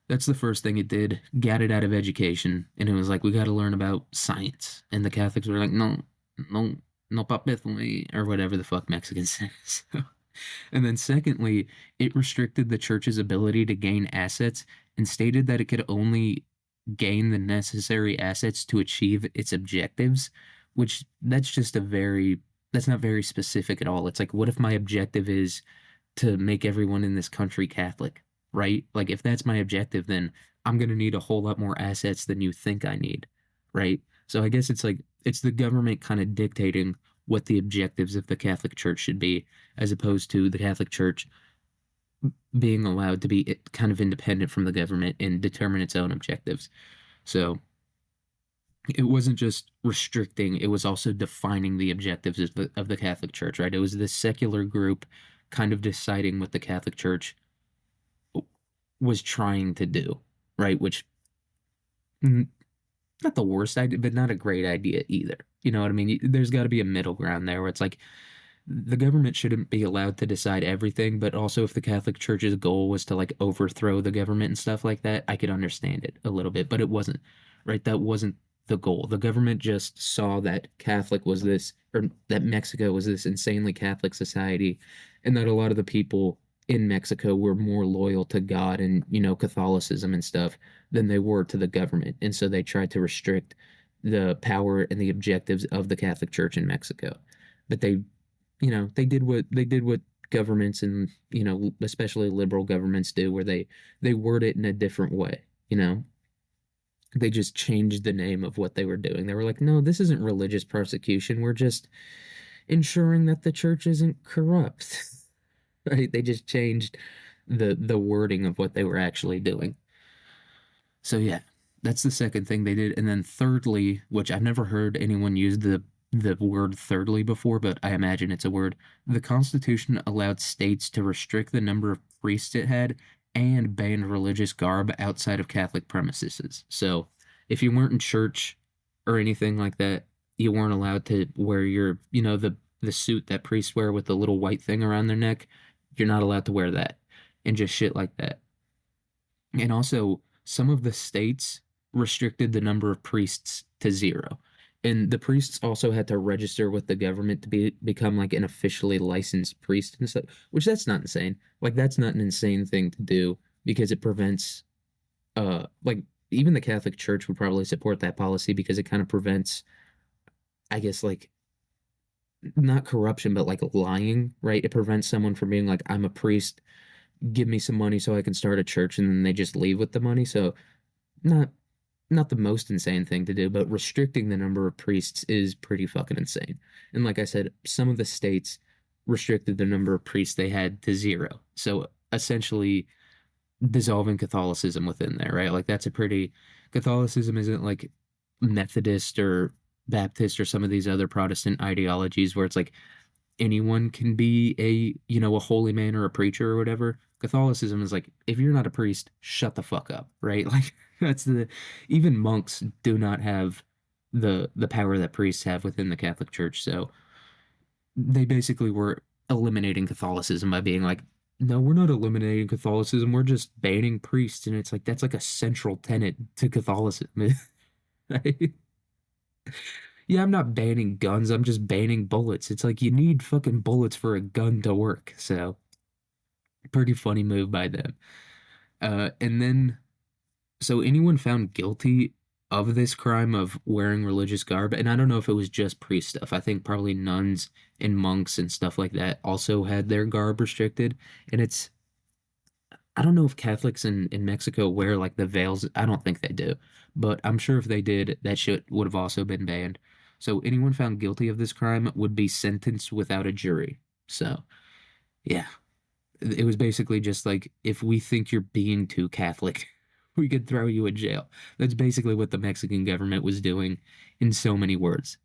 that's the first thing it did. Got it out of education. And it was like, we got to learn about science. And the Catholics were like, no, no, no papel, or whatever the fuck Mexicans say. So and then secondly, it restricted the church's ability to gain assets and stated that it could only gain the necessary assets to achieve its objectives, which that's not very specific at all. It's like, what if my objective is to make everyone in this country Catholic, right? Like, if that's my objective, then I'm going to need a whole lot more assets than you think I need, right? So I guess it's like, it's the government kind of dictating what the objectives of the Catholic Church should be, as opposed to the Catholic Church being allowed to be kind of independent from the government and determine its own objectives. So it wasn't just restricting, it was also defining the objectives of the Catholic Church, right? It was this secular group kind of deciding what the Catholic Church was trying to do, right? Which, not the worst idea, but not a great idea either. You know what I mean? There's got to be a middle ground there where it's like the government shouldn't be allowed to decide everything, but also if the Catholic Church's goal was to like overthrow the government and stuff like that, I could understand it a little bit, but it wasn't, right? That wasn't the goal. The government just saw that Catholic was this, or that Mexico was this insanely Catholic society, and that a lot of the people in Mexico were more loyal to God and, Catholicism and stuff than they were to the government. And so they tried to restrict the power and the objectives of the Catholic Church in Mexico. But they did what governments and, especially liberal governments do, where they word it in a different way, they just changed the name of what they were doing. They were like, no, this isn't religious persecution. We're just ensuring that the church isn't corrupt. Right? They just changed the wording of what they were actually doing. So yeah, that's the second thing they did. And then thirdly, which I've never heard anyone use the word thirdly before, but I imagine it's a word. The Constitution allowed states to restrict the number of priests it had and banned religious garb outside of Catholic premises. So if you weren't in church or anything like that, you weren't allowed to wear the suit that priests wear with the little white thing around their neck. You're not allowed to wear that and just shit like that. And also, some of the states restricted the number of priests to zero. And the priests also had to register with the government to become like an officially licensed priest and stuff, which that's not insane. Like that's not an insane thing to do because it prevents like even the Catholic Church would probably support that policy because it kind of prevents, I guess, like not corruption, but like lying, right? It prevents someone from being like, I'm a priest, give me some money so I can start a church, and then they just leave with the money. So not not the most insane thing to do, but restricting the number of priests is pretty fucking insane. And like I said, some of the states restricted the number of priests they had to zero. So essentially dissolving Catholicism within there, right? Like that's a pretty Catholicism isn't like Methodist or Baptist or some of these other Protestant ideologies where it's like anyone can be a holy man or a preacher or whatever. Catholicism is like, if you're not a priest, shut the fuck up, right? Like that's the even monks do not have the power that priests have within the Catholic Church. So they basically were eliminating Catholicism by being like, no, we're not eliminating Catholicism, we're just banning priests. And it's like that's like a central tenet to Catholicism. Right? Yeah, I'm not banning guns, I'm just banning bullets. It's like you need fucking bullets for a gun to work. So pretty funny move by them. And then, so anyone found guilty of this crime of wearing religious garb, and I don't know if it was just priest stuff. I think probably nuns and monks and stuff like that also had their garb restricted. And I don't know if Catholics in Mexico wear like the veils. I don't think they do, but I'm sure if they did, that shit would have also been banned. So anyone found guilty of this crime would be sentenced without a jury. So yeah, it was basically just like, if we think you're being too Catholic, we could throw you in jail. That's basically what the Mexican government was doing in so many words.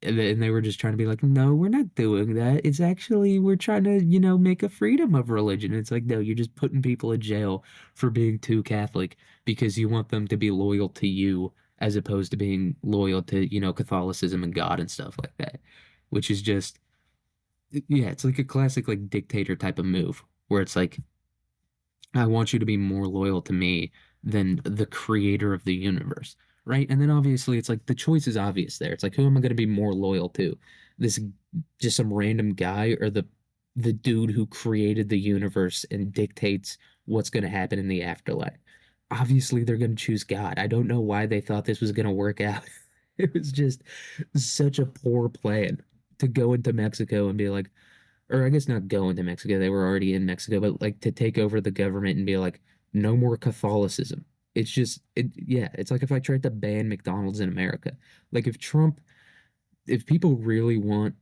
And they were just trying to be like, no, we're not doing that. It's actually, we're trying to, make a freedom of religion. It's like, no, you're just putting people in jail for being too Catholic because you want them to be loyal to you as opposed to being loyal to, Catholicism and God and stuff like that, which is just, yeah, it's like a classic, like, dictator type of move where it's like, I want you to be more loyal to me than the creator of the universe, right? And then obviously it's like the choice is obvious there. It's like, who am I going to be more loyal to? This just some random guy or the dude who created the universe and dictates what's going to happen in the afterlife? obviously they're going to choose God. I don't know why they thought this was going to work out. It was just such a poor plan to go into Mexico and be like, or I guess not go into Mexico, they were already in Mexico, but like to take over the government and be like, no more Catholicism. It's just, yeah, it's like if I tried to ban McDonald's in America. Like if people really want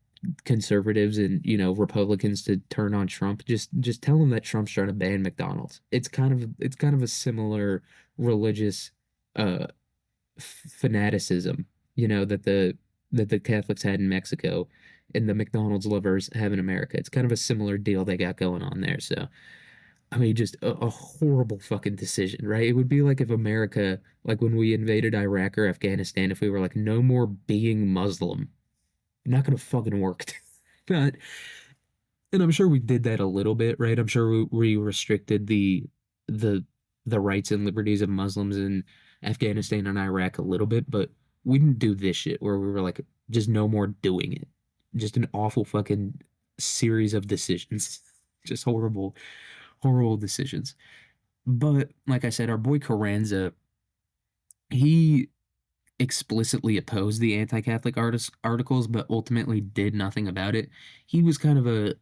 conservatives and Republicans to turn on Trump, just tell them that Trump's trying to ban McDonald's. It's kind of a similar religious uh fanaticism, that the Catholics had in Mexico and the McDonald's lovers have in America. It's kind of a similar deal they got going on there. So I mean, just a horrible fucking decision, right? It would be like if America, like when we invaded Iraq or Afghanistan, if we were like, no more being Muslim. Not gonna fucking work. Not, and I'm sure we did that a little bit, right? I'm sure we restricted the the rights and liberties of Muslims in Afghanistan and Iraq a little bit, but we didn't do this shit where we were like just no more doing it. Just an awful fucking series of decisions. Just horrible, horrible decisions. But like I said, our boy Carranza, he explicitly opposed the anti-Catholic articles, but ultimately did nothing about it. He was kind of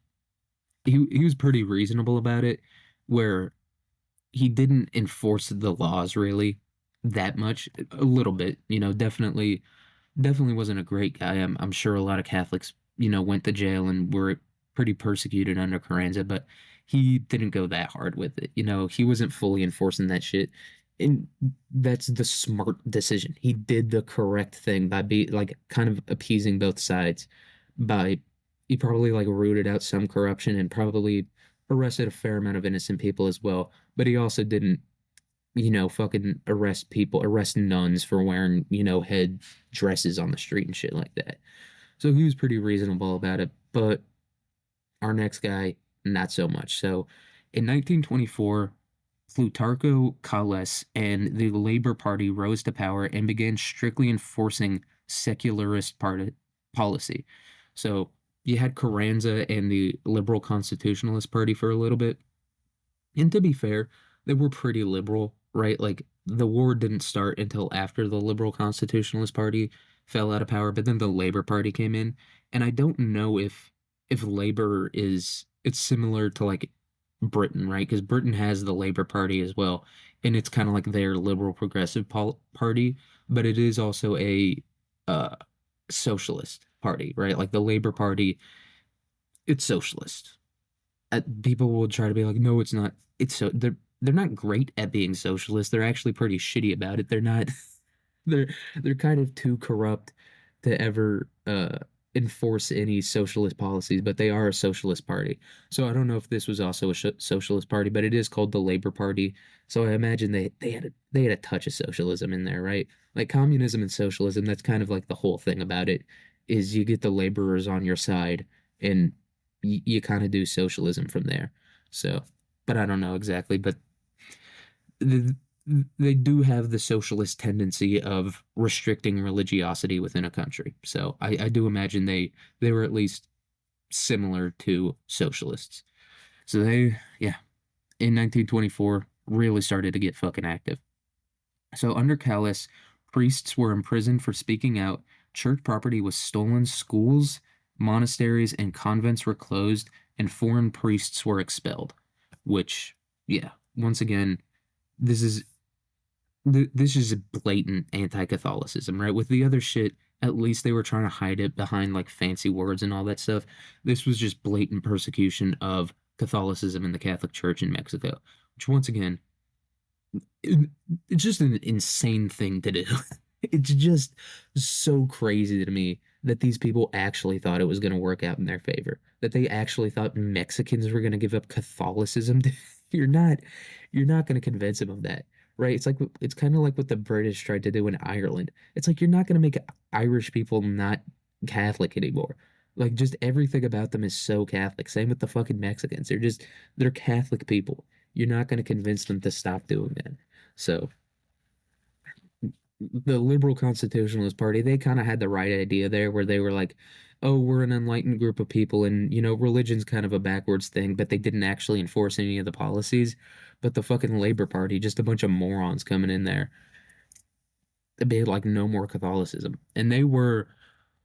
he was pretty reasonable about it, where he didn't enforce the laws really that much. A little bit, definitely wasn't a great guy. I'm sure a lot of Catholics, went to jail and were pretty persecuted under Carranza, but he didn't go that hard with it. He wasn't fully enforcing that shit. And that's the smart decision. He did the correct thing by be like kind of appeasing both sides by he probably like rooted out some corruption and probably arrested a fair amount of innocent people as well. But he also didn't fucking arrest nuns for wearing, head dresses on the street and shit like that. So he was pretty reasonable about it. But our next guy, not so much. So in 1924, Plutarco Calles and the Labor Party rose to power and began strictly enforcing secularist policy. So you had Carranza and the Liberal Constitutionalist Party for a little bit. And to be fair, they were pretty liberal, right? Like the war didn't start until after the Liberal Constitutionalist Party fell out of power, but then the Labor Party came in. And I don't know if Labor is it's similar to like Britain, right? Because Britain has the Labor Party as well, and it's kind of like their liberal progressive party, but it is also a uh socialist party, right? Like the Labor Party, it's socialist. People will try to be like, no, it's not. It's so they're not great at being socialist. They're actually pretty shitty about it. They're not. they're they're kind of too corrupt to ever enforce any socialist policies, but they are a socialist party. So I don't know if this was also a socialist party, but it is called the Labor Party. So I imagine they had a touch of socialism in there, right? Like communism and socialism, that's kind of like the whole thing about it is you get the laborers on your side and you kind of do socialism from there. So, but I don't know exactly, but the, they do have the socialist tendency of restricting religiosity within a country. So I do imagine they were at least similar to socialists. So yeah, in 1924, really started to get fucking active. So under Callis, priests were imprisoned for speaking out, church property was stolen, schools, monasteries, and convents were closed, and foreign priests were expelled. Which, yeah, once again, this is this is blatant anti-Catholicism, right? With the other shit, at least they were trying to hide it behind like fancy words and all that stuff. This was just blatant persecution of Catholicism in the Catholic Church in Mexico, which once again, it's just an insane thing to do. It's just so crazy to me that these people actually thought it was going to work out in their favor, that they actually thought Mexicans were going to give up Catholicism. You're not, you're not going to convince them of that, right? It's kind of like what the British tried to do in Ireland. It's like you're not going to make Irish people not Catholic anymore. Like just everything about them is so Catholic. Same with the fucking Mexicans. They're Catholic people. You're not going to convince them to stop doing that. So the liberal constitutionalist party, they kind of had the right idea there where they were like, oh, we're an enlightened group of people, and religion's kind of a backwards thing, but they didn't actually enforce any of the policies. But the fucking Labor Party, just a bunch of morons coming in there. They had like no more Catholicism, and they were.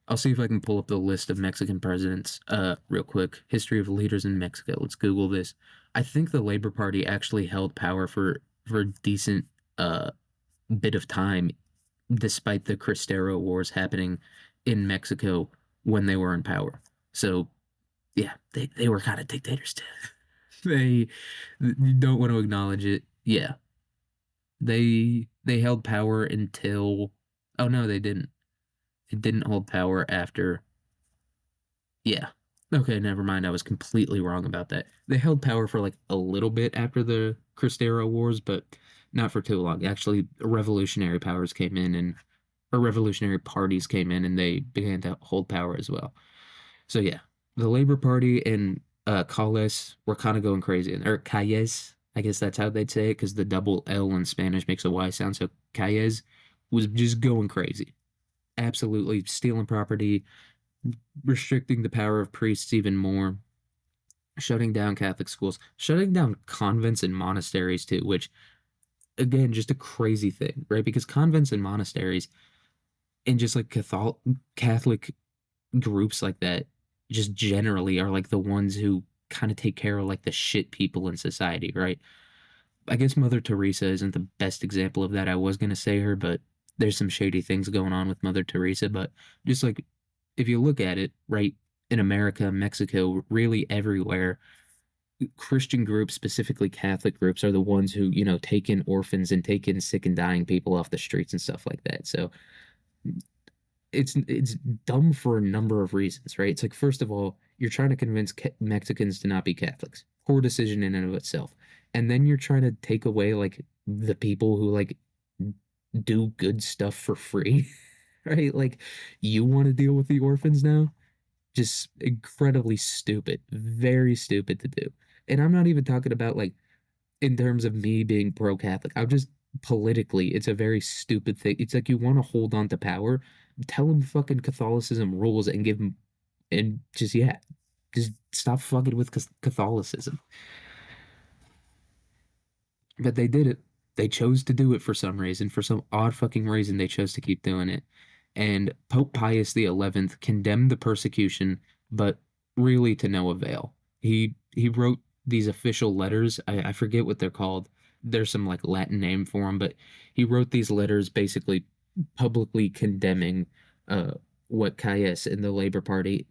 I'll see if I can pull up the list of Mexican presidents real quick. History of leaders in Mexico. Let's Google this. I think the Labor Party actually held power for a decent uh bit of time, despite the Cristero wars happening in Mexico when they were in power. So yeah, they were kind of dictators too. They you don't want to acknowledge it. Yeah, they held power until. Oh no, they didn't. It didn't hold power after. Yeah. Okay, never mind. I was completely wrong about that. They held power for like a little bit after the Cristero Wars, but not for too long. Actually, revolutionary powers came in and or revolutionary parties came in and they began to hold power as well. So yeah, the Labor Party and Calles were kind of going crazy, or Calles, I guess that's how they'd say it, because the double L in Spanish makes a Y sound. So Calles was just going crazy, absolutely stealing property, restricting the power of priests even more, shutting down Catholic schools, shutting down convents and monasteries too, which again, just a crazy thing, right? Because convents and monasteries and just like Catholic groups like that just generally are like the ones who kind of take care of like the shit people in society, right? I guess Mother Teresa isn't the best example of that. I was going to say her, but there's some shady things going on with Mother Teresa. But just like if you look at it, right, in America, Mexico, really everywhere, Christian groups, specifically Catholic groups, are the ones who, take in orphans and take in sick and dying people off the streets and stuff like that. So it's dumb for a number of reasons, right? It's like first of all, you're trying to convince Mexicans to not be Catholics. Poor decision in and of itself. And then you're trying to take away like the people who like do good stuff for free, right? Like you want to deal with the orphans now? Just incredibly stupid, very stupid to do. And I'm not even talking about like in terms of me being pro-Catholic. I'm just politically, it's a very stupid thing. It's like you want to hold on to power, tell them fucking Catholicism rules and give them, and just, yeah, just stop fucking with Catholicism. But they did it. They chose to do it for some reason. For some odd fucking reason, they chose to keep doing it. And Pope Pius the 11th condemned the persecution, but really to no avail. He wrote these official letters. I forget what they're called. There's some like Latin name for them, but he wrote these letters basically publicly condemning uh what Calles and the Labor Party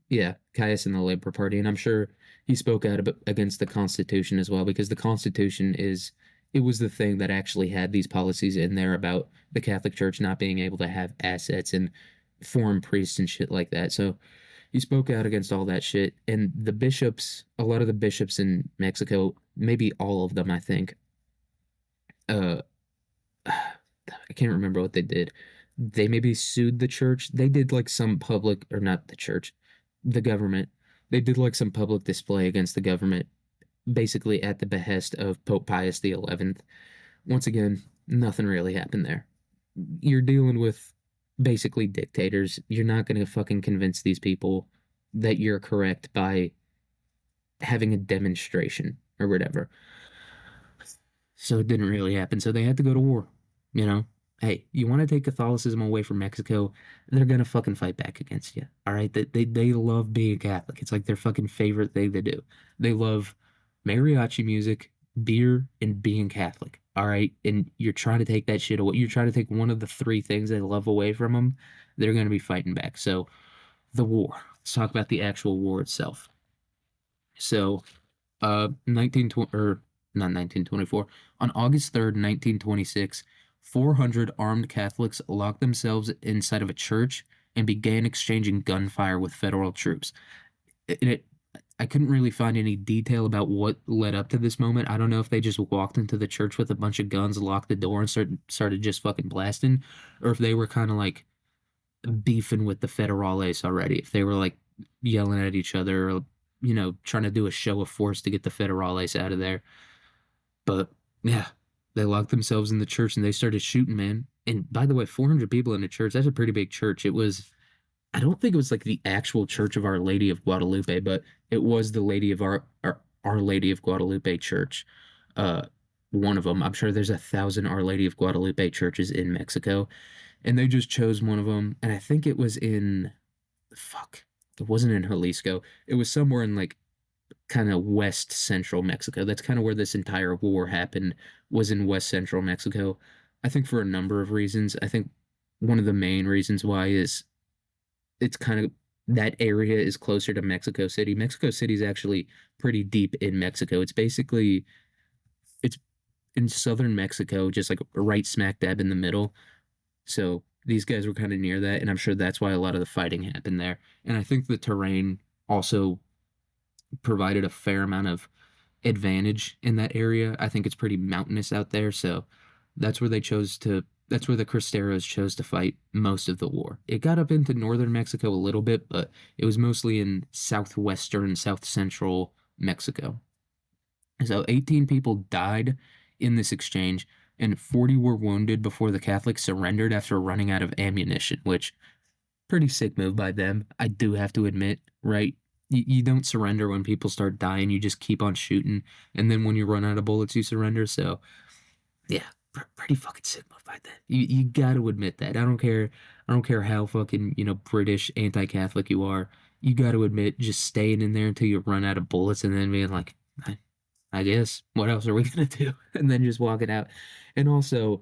yeah, Caius in the Labor Party, and I'm sure he spoke out against the Constitution as well, because the Constitution it was the thing that actually had these policies in there about the Catholic Church not being able to have assets and foreign priests and shit like that. So he spoke out against all that shit, and the bishops, a lot of the bishops in Mexico, maybe all of them, I think, uh, I can't remember what they did. They maybe sued the church. They did like some public, or not the church, the government. They did like some public display against the government, basically at the behest of Pope Pius the 11th. Once again, nothing really happened there. You're dealing with basically dictators. You're not going to fucking convince these people that you're correct by having a demonstration or whatever. So it didn't really happen. So they had to go to war. You know, hey, you want to take Catholicism away from Mexico? They're gonna fucking fight back against you. All right, they love being Catholic. It's like their fucking favorite thing to do. They love mariachi music, beer, and being Catholic. All right, and you're trying to take that shit away. You're trying to take one of the three things they love away from them. They're gonna be fighting back. So the war. Let's talk about the actual war itself. So 1920 or not 1924, on August 3rd, 1926, 400 armed Catholics locked themselves inside of a church and began exchanging gunfire with federal troops. It, I couldn't really find any detail about what led up to this moment. I don't know if they just walked into the church with a bunch of guns, locked the door, and started just fucking blasting, or if they were kind of like beefing with the federales already. If they were like yelling at each other, or trying to do a show of force to get the federales out of there. But yeah, they locked themselves in the church and they started shooting, man. And by the way, 400 people in a church, that's a pretty big church. It was, I don't think it was like the actual Church of Our Lady of Guadalupe, but it was the Lady of Our Lady of Guadalupe Church. Uh, one of them. I'm sure there's 1,000 Our Lady of Guadalupe churches in Mexico, and they just chose one of them. And I think it was in fuck. It wasn't in Jalisco. It was somewhere in like kind of west central Mexico. That's kind of where this entire war happened, was in west central Mexico. I think for a number of reasons. I think one of the main reasons why is it's kind of that area is closer to Mexico City. Mexico City is actually pretty deep in Mexico. It's in southern Mexico, just like right smack dab in the middle. So these guys were kind of near that, and I'm sure that's why a lot of the fighting happened there. And I think the terrain also provided a fair amount of advantage in that area. I think it's pretty mountainous out there, so that's where they chose to that's where the Cristeros chose to fight most of the war. It got up into northern Mexico a little bit, but it was mostly in southwestern, south central Mexico. So 18 people died in this exchange, and 40 were wounded before the Catholics surrendered after running out of ammunition, which pretty sick move by them. I do have to admit, right? You don't surrender when people start dying. You just keep on shooting, and then when you run out of bullets, you surrender. So yeah, pretty fucking sick move by them. You got to admit that. I don't care how fucking British anti-Catholic you are. You got to admit just staying in there until you run out of bullets, and then being like, I guess what else are we gonna do? And then just walking out. And also,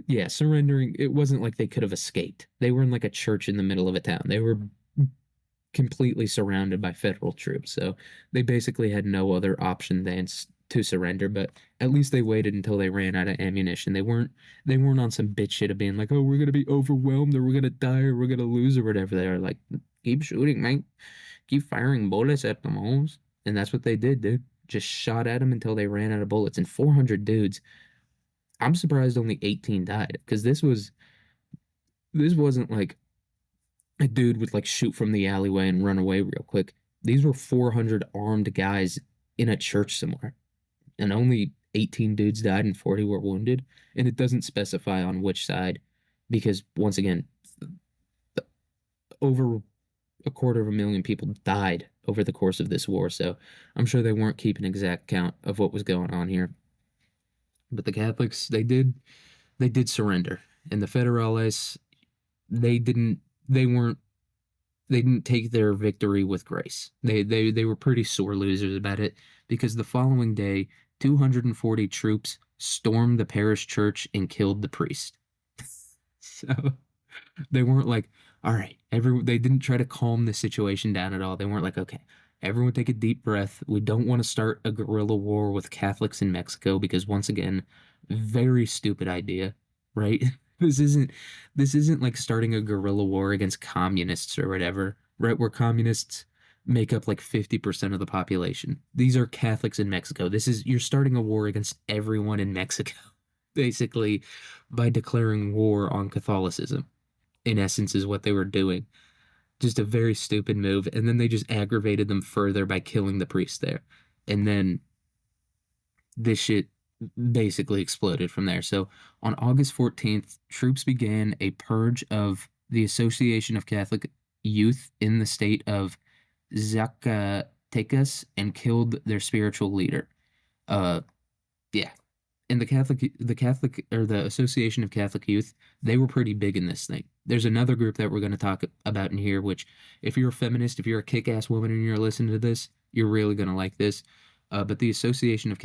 yeah, surrendering. It wasn't like they could have escaped. They were in like a church in the middle of a town. They were completely surrounded by federal troops. So they basically had no other option than to surrender. But at least they waited until they ran out of ammunition. They weren't on some bitch shit of being like, oh, we're gonna be overwhelmed or we're gonna die or we're gonna lose or whatever. They were like, keep shooting, mate. Keep firing bullets at them, Holmes. And that's what they did, dude. Just shot at them until they ran out of bullets. And 400 dudes. I'm surprised only 18 died because this wasn't like a dude would like shoot from the alleyway and run away real quick. These were 400 armed guys in a church somewhere, and only 18 dudes died and 40 were wounded. And it doesn't specify on which side, because once again, over a quarter of a million people died over the course of this war. So I'm sure they weren't keeping exact count of what was going on here. But the Catholics, they did surrender, and the Federales, they didn't they weren't they didn't take their victory with grace. They were pretty sore losers about it because the following day, 240 troops stormed the parish church and killed the priest. So they weren't like, all right, they didn't try to calm the situation down at all. They weren't like, okay, everyone take a deep breath. We don't want to start a guerrilla war with Catholics in Mexico because once again, very stupid idea, right? This isn't like starting a guerrilla war against communists or whatever, right? Where communists make up like 50% of the population. These are Catholics in Mexico. You're starting a war against everyone in Mexico, basically, by declaring war on Catholicism. In essence, is what they were doing. Just a very stupid move. And then they just aggravated them further by killing the priest there. And then this shit basically exploded from there. So on August 14th, troops began a purge of the Association of Catholic Youth in the state of Zacatecas and killed their spiritual leader. Uh, yeah. And the Catholic or the Association of Catholic Youth, they were pretty big in this thing. There's another group that we're going to talk about in here, which if you're a feminist, if you're a kick-ass woman and you're listening to this, you're really going to like this. But the Association of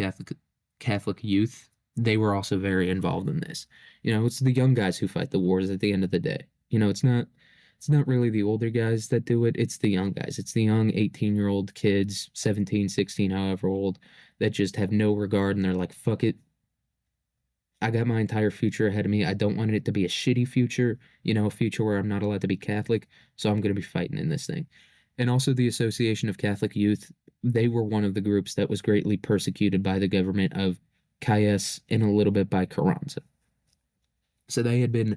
Catholic Youth, they were also very involved in this. It's the young guys who fight the wars at the end of the day. It's not really the older guys that do it. It's the young guys. It's the young 18-year-old kids, 17, 16, however old, that just have no regard and they're like, fuck it. I got my entire future ahead of me. I don't want it to be a shitty future, a future where I'm not allowed to be Catholic. So I'm going to be fighting in this thing. And also the Association of Catholic Youth, they were one of the groups that was greatly persecuted by the government of Calles and a little bit by Carranza. So they had been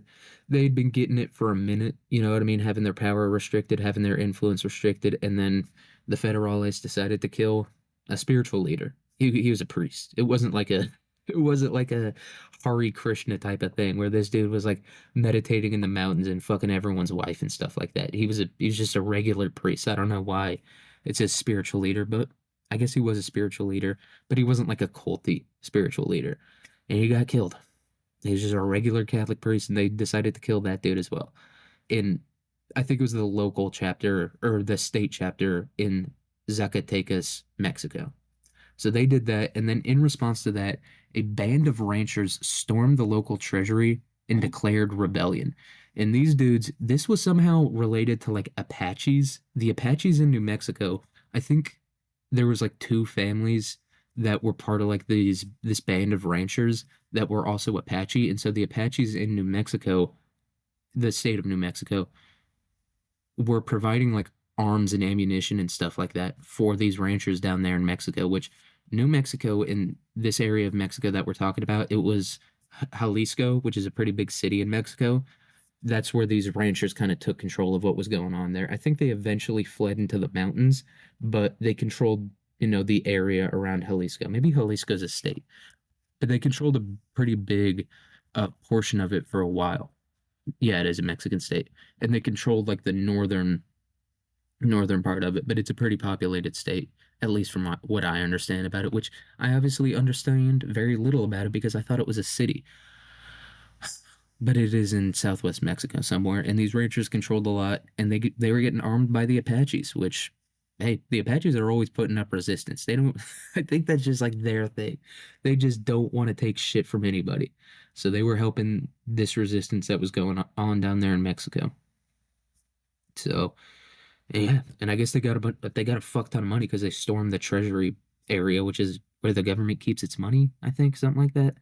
getting it for a minute, you know what I mean, having their power restricted, having their influence restricted, and then the Federales decided to kill a spiritual leader. He was a priest. It wasn't like It wasn't like a Hari Krishna type of thing where this dude was like meditating in the mountains and fucking everyone's wife and stuff like that. He was just a regular priest. I don't know why it says spiritual leader, but I guess he was a spiritual leader, but he wasn't like a culty spiritual leader. And he got killed. He was just a regular Catholic priest, and they decided to kill that dude as well. In I think it was the local chapter or the state chapter in Zacatecas, Mexico. So they did that, and then in response to that, a band of ranchers stormed the local treasury and declared rebellion. And these dudes, this was somehow related to like Apaches. The Apaches in New Mexico, I think there was like two families that were part of like this band of ranchers that were also Apache. And so the Apaches in New Mexico, the state of New Mexico, were providing like arms and ammunition and stuff like that for these ranchers down there in Mexico, which New Mexico in this area of Mexico that we're talking about, it was Jalisco, which is a pretty big city in Mexico. That's where these ranchers kind of took control of what was going on there. I think they eventually fled into the mountains, but they controlled, the area around Jalisco. Maybe Jalisco's a state, but they controlled a pretty big portion of it for a while. Yeah, it is a Mexican state, and they controlled like the northern part of it, but it's a pretty populated state, at least from what I understand about it, which I obviously understand very little about it because I thought it was a city. But it is in southwest Mexico somewhere, and these ranchers controlled a lot, and they were getting armed by the Apaches, which, hey, the Apaches are always putting up resistance. They don't, I think that's just like their thing. They just don't want to take shit from anybody. So they were helping this resistance that was going on down there in Mexico. So yeah, and I guess they got a fuck ton of money because they stormed the treasury area, which is where the government keeps its money, I think, something like that.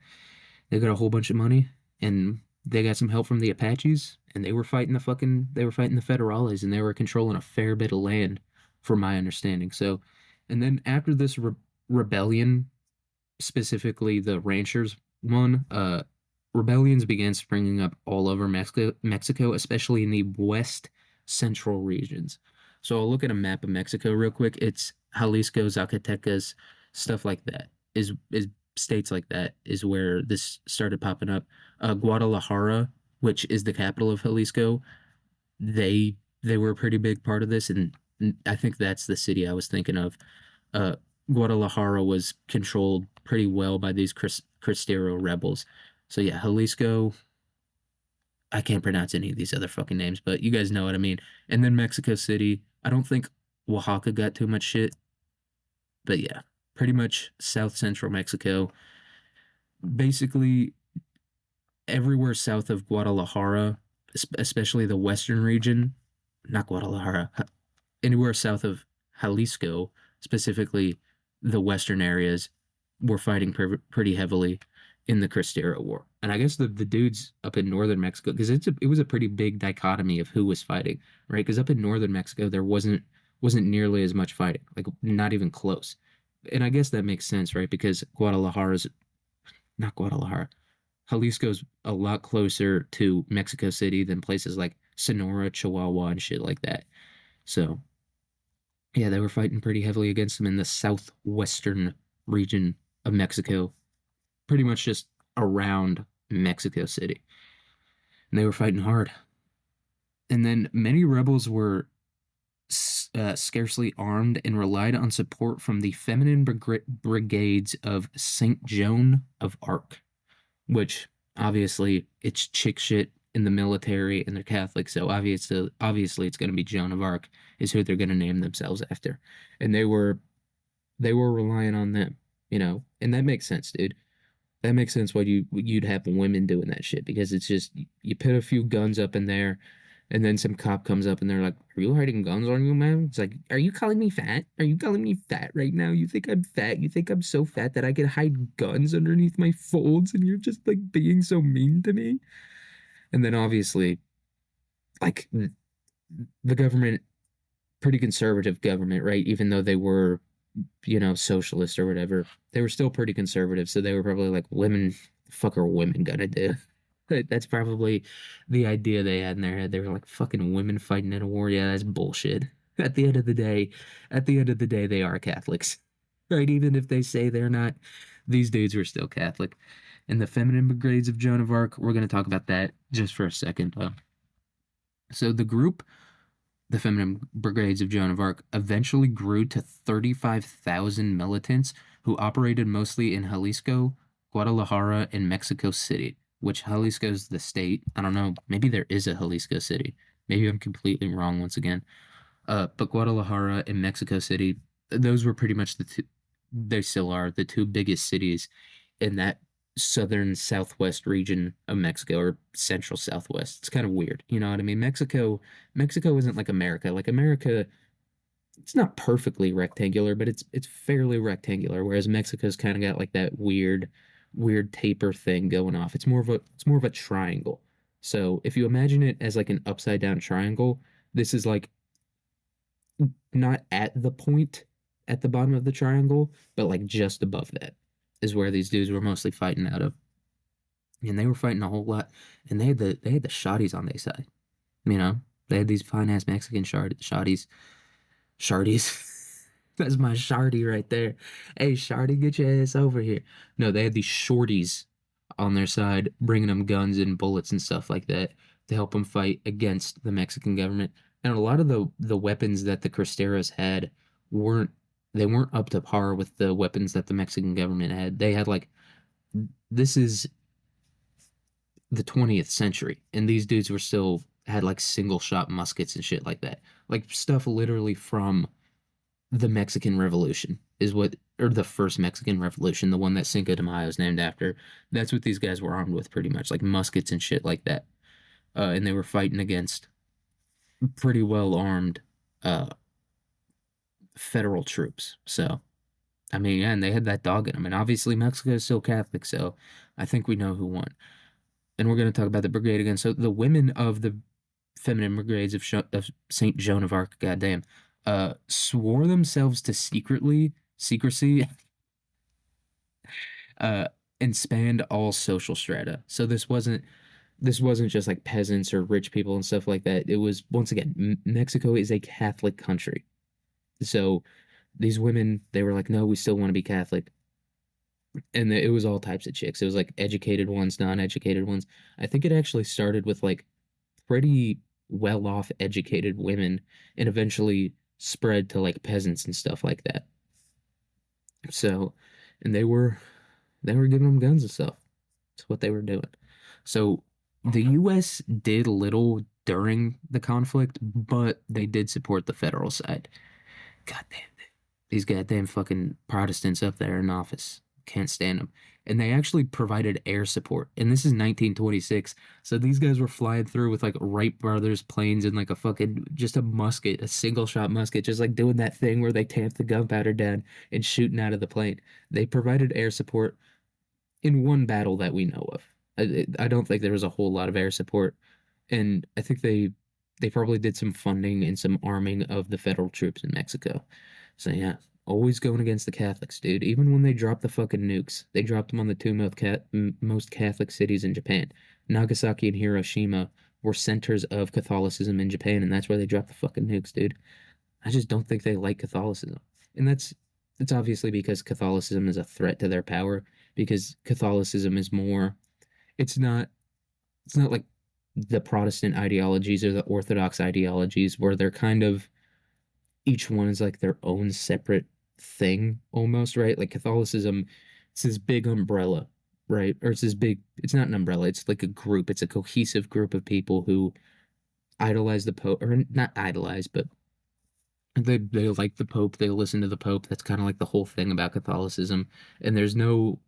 They got a whole bunch of money, and they got some help from the Apaches, and they were fighting the Federales, and they were controlling a fair bit of land, from my understanding. So, and then after this rebellion, specifically the ranchers one, rebellions began springing up all over Mexico, especially in the west central regions. So I'll look at a map of Mexico real quick. It's Jalisco, Zacatecas, stuff like that. Is states like that is where this started popping up. Guadalajara, which is the capital of Jalisco, they were a pretty big part of this, and I think that's the city I was thinking of. Uh, Guadalajara was controlled pretty well by these Cristero rebels. So yeah, Jalisco. I can't pronounce any of these other fucking names, but you guys know what I mean. And then Mexico City. I don't think Oaxaca got too much shit, but yeah, pretty much South Central Mexico. Basically, everywhere south of Guadalajara, especially the western region, not Guadalajara, anywhere south of Jalisco, specifically the western areas, were fighting pretty heavily in the Cristero War. And I guess the dudes up in northern Mexico, because it was a pretty big dichotomy of who was fighting, right? Because up in northern Mexico there wasn't nearly as much fighting, like not even close. And I guess that makes sense, right? Because Guadalajara's not Guadalajara. Jalisco's a lot closer to Mexico City than places like Sonora, Chihuahua, and shit like that. So yeah, they were fighting pretty heavily against them in the southwestern region of Mexico, pretty much just around Mexico City. And they were fighting hard. And then many rebels were scarcely armed and relied on support from the feminine brigades of St. Joan of Arc, which obviously it's chick shit in the military and they're Catholic, so obviously it's going to be Joan of Arc is who they're going to name themselves after. And they were relying on them, and that makes sense, dude. That makes sense why you'd have women doing that shit because it's just you put a few guns up in there, and then some cop comes up and they're like, "Are you hiding guns on you, man?" It's like, "Are you calling me fat? Are you calling me fat right now? You think I'm fat? You think I'm so fat that I can hide guns underneath my folds, and you're just like being so mean to me?" And then obviously, like the government, pretty conservative government, right? Even though they were socialist or whatever, they were still pretty conservative. So they were probably like, women, the fuck are women gonna do? That's probably the idea they had in their head. They were like, fucking women fighting in a war. Yeah, that's bullshit. At the end of the day, they are Catholics, right? Even if they say they're not, These dudes were still Catholic. And the feminine brigades of Joan of Arc, we're going to talk about that just for a second. So the group, the feminine brigades of Joan of Arc, eventually grew to 35,000 militants who operated mostly in Jalisco, Guadalajara, and Mexico City, which Jalisco is the state. I don't know. Maybe there is a Jalisco City. Maybe I'm completely wrong once again. But Guadalajara and Mexico City, those were pretty much the two, they still are the two biggest cities in that southern southwest region of Mexico or central southwest. It's kind of weird. You know what I mean? Mexico isn't like America. Like America, it's not perfectly rectangular, but it's fairly rectangular, whereas Mexico's kind of got like that weird taper thing going off. It's more of a triangle. So if you imagine it as like an upside down triangle, this is like not at the point at the bottom of the triangle, but like just above that is where these dudes were mostly fighting out of. And they were fighting a whole lot. And they had the shotties on their side. You know? They had these fine ass Mexican shotties. Shardies. That's my shardy right there. Hey, shardy, get your ass over here. No, they had these shorties on their side, bringing them guns and bullets and stuff like that to help them fight against the Mexican government. And a lot of the weapons that the Cristeros had weren't they weren't up to par with the weapons that the Mexican government had. They had like this is the 20th century, and these dudes were still had like single shot muskets and shit like that. Like stuff literally from the Mexican Revolution is what, or the first Mexican Revolution, the one that Cinco de Mayo is named after. That's what these guys were armed with, pretty much, like muskets and shit like that. And they were fighting against pretty well armed uh, federal troops. So, I mean, yeah, and they had that dog in them. And obviously, Mexico is still Catholic, so I think we know who won. And we're going to talk about the brigade again. So, the women of the feminine brigades of Saint Joan of Arc, goddamn, swore themselves to secrecy, uh, and spanned all social strata. So this wasn't just like peasants or rich people and stuff like that. It was once again, Mexico is a Catholic country, so these women they were like, no, we still want to be Catholic, and it was all types of chicks. It was like educated ones, non-educated ones. I think it actually started with like pretty well-off educated women and eventually spread to like peasants and stuff like that. So, and they were giving them guns and stuff. That's what they were doing. So, the US did little during the conflict, but they did support the federal side. God damn it. These goddamn fucking Protestants up there in office. Can't stand them. And they actually provided air support. And this is 1926. So these guys were flying through with like Wright brothers planes and like a fucking, just a musket, a single shot musket, just like doing that thing where they tamp the gunpowder down and shooting out of the plane. They provided air support in one battle that we know of. I don't think there was a whole lot of air support. And I think they probably did some funding and some arming of the federal troops in Mexico. So yeah, always going against the Catholics, dude. Even when they dropped the fucking nukes, they dropped them on the two most Catholic cities in Japan. Nagasaki and Hiroshima were centers of Catholicism in Japan, and that's where they dropped the fucking nukes, dude. I just don't think they like Catholicism. And that's obviously because Catholicism is a threat to their power, because Catholicism is more it's not like the Protestant ideologies or the Orthodox ideologies where they're kind of each one is like their own separate thing almost, right? Like Catholicism, it's this big umbrella, right? Or it's not an umbrella, it's like a group, it's a cohesive group of people who idolize the Pope, or not idolize, but they like the Pope, they listen to the Pope. That's kind of like the whole thing about Catholicism. And there's no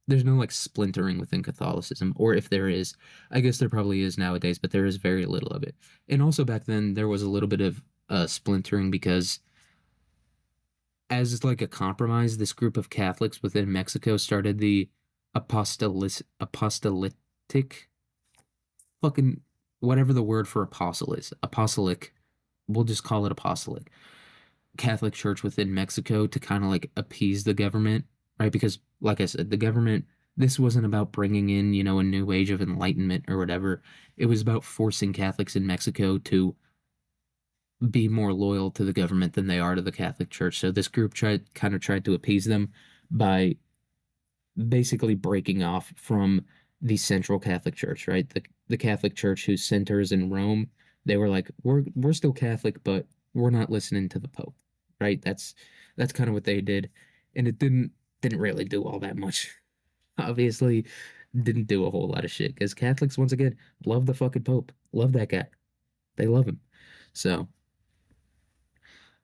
like splintering within Catholicism, or if there is, I guess there probably is nowadays, but there is very little of it. And also back then there was a little bit of splintering because as like a compromise, this group of Catholics within Mexico started the apostolic fucking whatever the word for apostle is. Apostolic, we'll just call it apostolic. Catholic Church within Mexico to kind of like appease the government, right? Because, like I said, the government, this wasn't about bringing in, a new age of enlightenment or whatever. It was about forcing Catholics in Mexico to be more loyal to the government than they are to the Catholic Church. So this group tried to appease them by basically breaking off from the Central Catholic Church, right? The Catholic Church whose centers in Rome, they were like, we're still Catholic, but we're not listening to the Pope, right? That's kind of what they did, and it didn't really do all that much. Obviously, didn't do a whole lot of shit because Catholics, once again, love the fucking Pope, love that guy, they love him. So,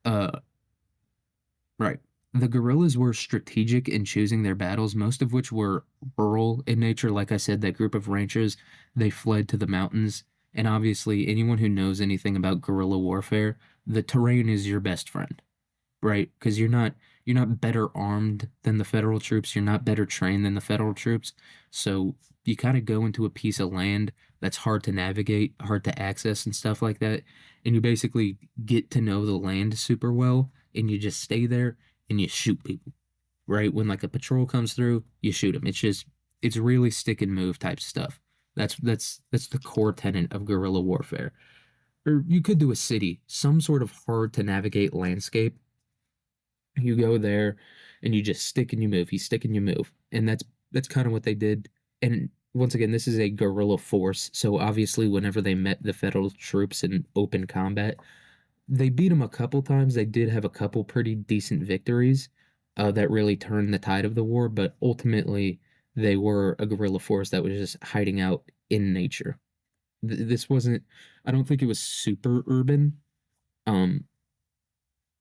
uh, right. The guerrillas were strategic in choosing their battles, most of which were rural in nature. Like I said, that group of ranchers, they fled to the mountains. And obviously, anyone who knows anything about guerrilla warfare, the terrain is your best friend, right? Because you're not better armed than the federal troops, you're not better trained than the federal troops. So you kind of go into a piece of land that's hard to navigate, hard to access and stuff like that, and you basically get to know the land super well, and you just stay there and you shoot people, right? When like a patrol comes through, you shoot them. It's really stick and move type stuff. That's the core tenet of guerrilla warfare. Or you could do a city, some sort of hard to navigate landscape. You go there and you just stick and you move. You stick and you move. And that's kind of what they did. And once again, this is a guerrilla force. So obviously whenever they met the federal troops in open combat, they beat them a couple times. They did have a couple pretty decent victories that really turned the tide of the war, but ultimately they were a guerrilla force that was just hiding out in nature. This wasn't, I don't think it was super urban. Um,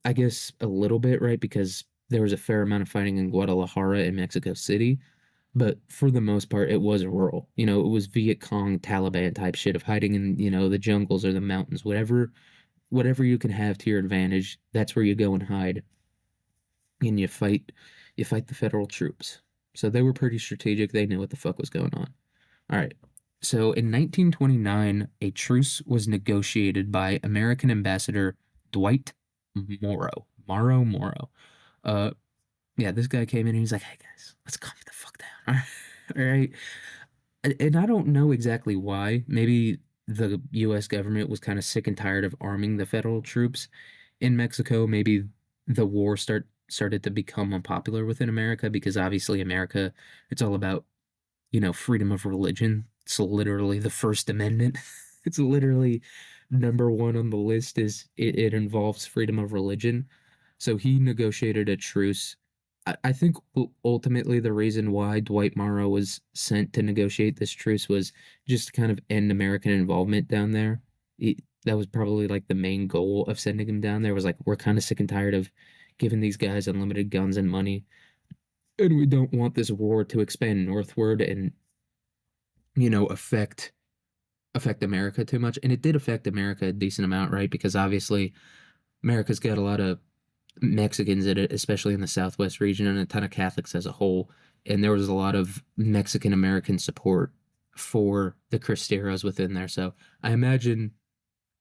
I guess a little bit, right? Because there was a fair amount of fighting in Guadalajara and Mexico City, but for the most part, it was rural. It was Viet Cong, Taliban type shit of hiding in, the jungles or the mountains, whatever you can have to your advantage. That's where you go and hide, and you fight the federal troops. So they were pretty strategic. They knew what the fuck was going on. All right. So in 1929, a truce was negotiated by American Ambassador Dwight Morrow. Morrow. Uh, yeah, this guy came in and he's like, "Hey guys, let's calm the fuck down." All right. And I don't know exactly why. Maybe the U.S. government was kind of sick and tired of arming the federal troops in Mexico. Maybe the war started to become unpopular within America because obviously America, it's all about freedom of religion. It's literally the First Amendment. It's literally number one on the list is it involves freedom of religion. So he negotiated a truce. I think ultimately the reason why Dwight Morrow was sent to negotiate this truce was just to kind of end American involvement down there. That was probably like the main goal of sending him down there was like, we're kind of sick and tired of giving these guys unlimited guns and money. And we don't want this war to expand northward and affect America too much. And it did affect America a decent amount, right? Because obviously America's got a lot of Mexicans in it, especially in the Southwest region, and a ton of Catholics as a whole. And there was a lot of Mexican American support for the Cristeros within there. So I imagine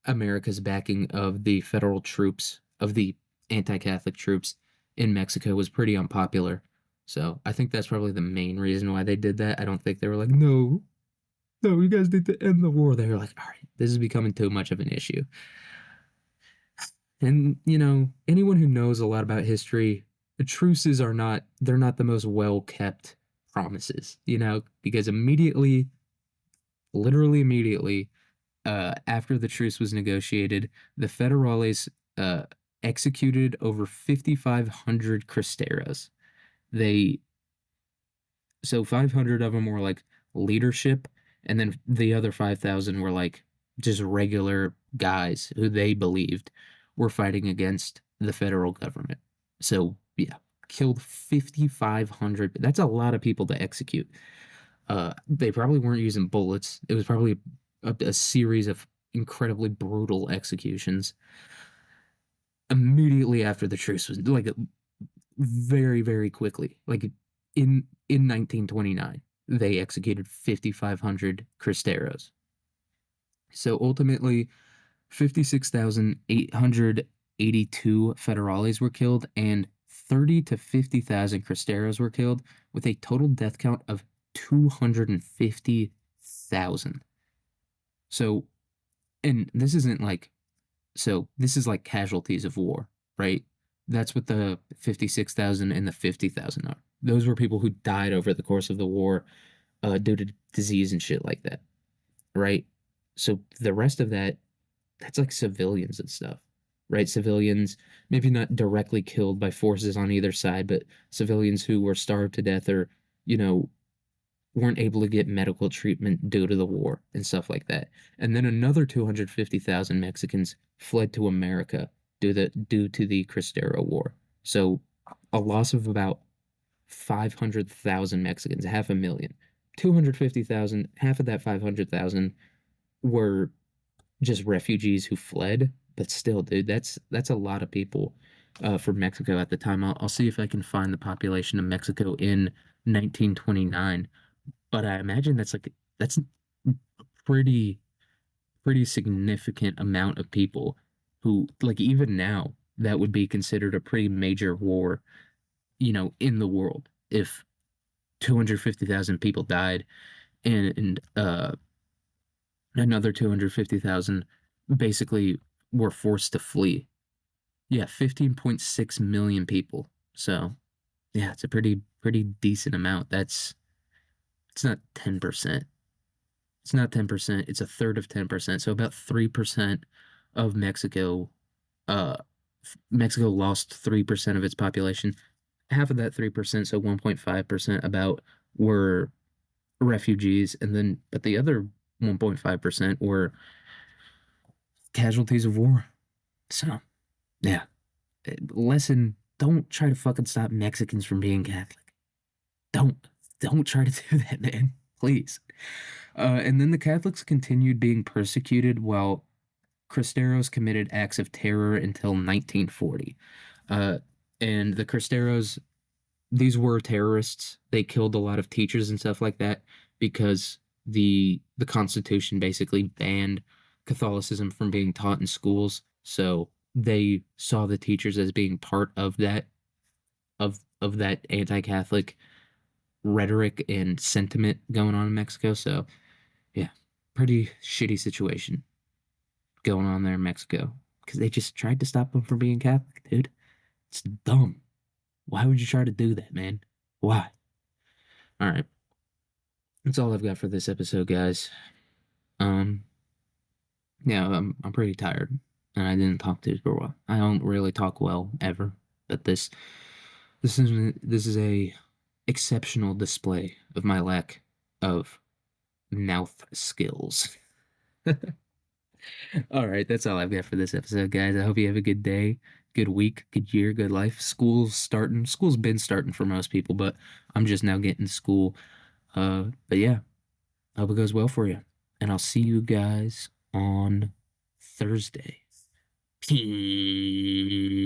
America's backing of the federal troops, of the anti-Catholic troops in Mexico was pretty unpopular. So I think that's probably the main reason why they did that. I don't think they were like, no, no, you guys need to end the war. They were like, all right, this is becoming too much of an issue. And, anyone who knows a lot about history, the truces they're not the most well kept promises, because immediately, literally immediately, after the truce was negotiated, the Federales executed over 5,500 Cristeros. They So 500 of them were like leadership, and then the other 5,000 were like just regular guys who they believed were fighting against the federal government. So yeah, killed 5,500. That's a lot of people to execute. They probably weren't using bullets. It was probably a series of incredibly brutal executions. Immediately after the truce was like very, very quickly, like in 1929, they executed 5,500 Cristeros. So ultimately, 56,882 federales were killed, and 30 to 50,000 Cristeros were killed, with a total death count of 250,000. So, and this isn't like, so this is like casualties of war, right? That's what the 56,000 and the 50,000 are. Those were people who died over the course of the war due to disease and shit like that, right? So the rest of that, that's like civilians and stuff, right? Civilians, maybe not directly killed by forces on either side, but civilians who were starved to death or, you know, weren't able to get medical treatment due to the war and stuff like that. And then another 250,000 Mexicans fled to America due to the Cristero War. So a loss of about 500,000 Mexicans, half a million. 250,000, half of that 500,000 were just refugees who fled. But still, dude, that's a lot of people for Mexico at the time. I'll see if I can find the population of Mexico in 1929, but I imagine that's a pretty pretty significant amount of people who, like, even now that would be considered a pretty major war, in the world if 250,000 people died and another 250,000 basically were forced to flee. Yeah, 15.6 million people. So, yeah, it's a pretty decent amount. It's not 10%. It's not 10%, it's a third of 10%. So about 3% of uh Mexico lost 3% of its population. Half of that 3%, so 1.5% about were refugees, and then but the other 1.5% were casualties of war. So, yeah. Lesson, don't try to fucking stop Mexicans from being Catholic. Don't don't try to do that, man. Please. And then the Catholics continued being persecuted while Cristeros committed acts of terror until 1940. Uh, and the Cristeros, these were terrorists. They killed a lot of teachers and stuff like that because the Constitution basically banned Catholicism from being taught in schools. So they saw the teachers as being part of that anti-Catholic rhetoric and sentiment going on in Mexico. So yeah, pretty shitty situation going on there in Mexico because they just tried to stop them from being Catholic, dude. It's dumb. Why would you try to do that, man? Why? All right, that's all I've got for this episode, guys. Um, yeah, I'm pretty tired, and I didn't talk to you for a while. I don't really talk well ever, but this is a exceptional display of my lack of mouth skills. All right, that's all I've got for this episode, guys. I hope you have a good day, good week, good year, good life. School's starting. School's been starting for most people, but I'm just now getting to school. But yeah, I hope it goes well for you. And I'll see you guys on Thursday. Peace.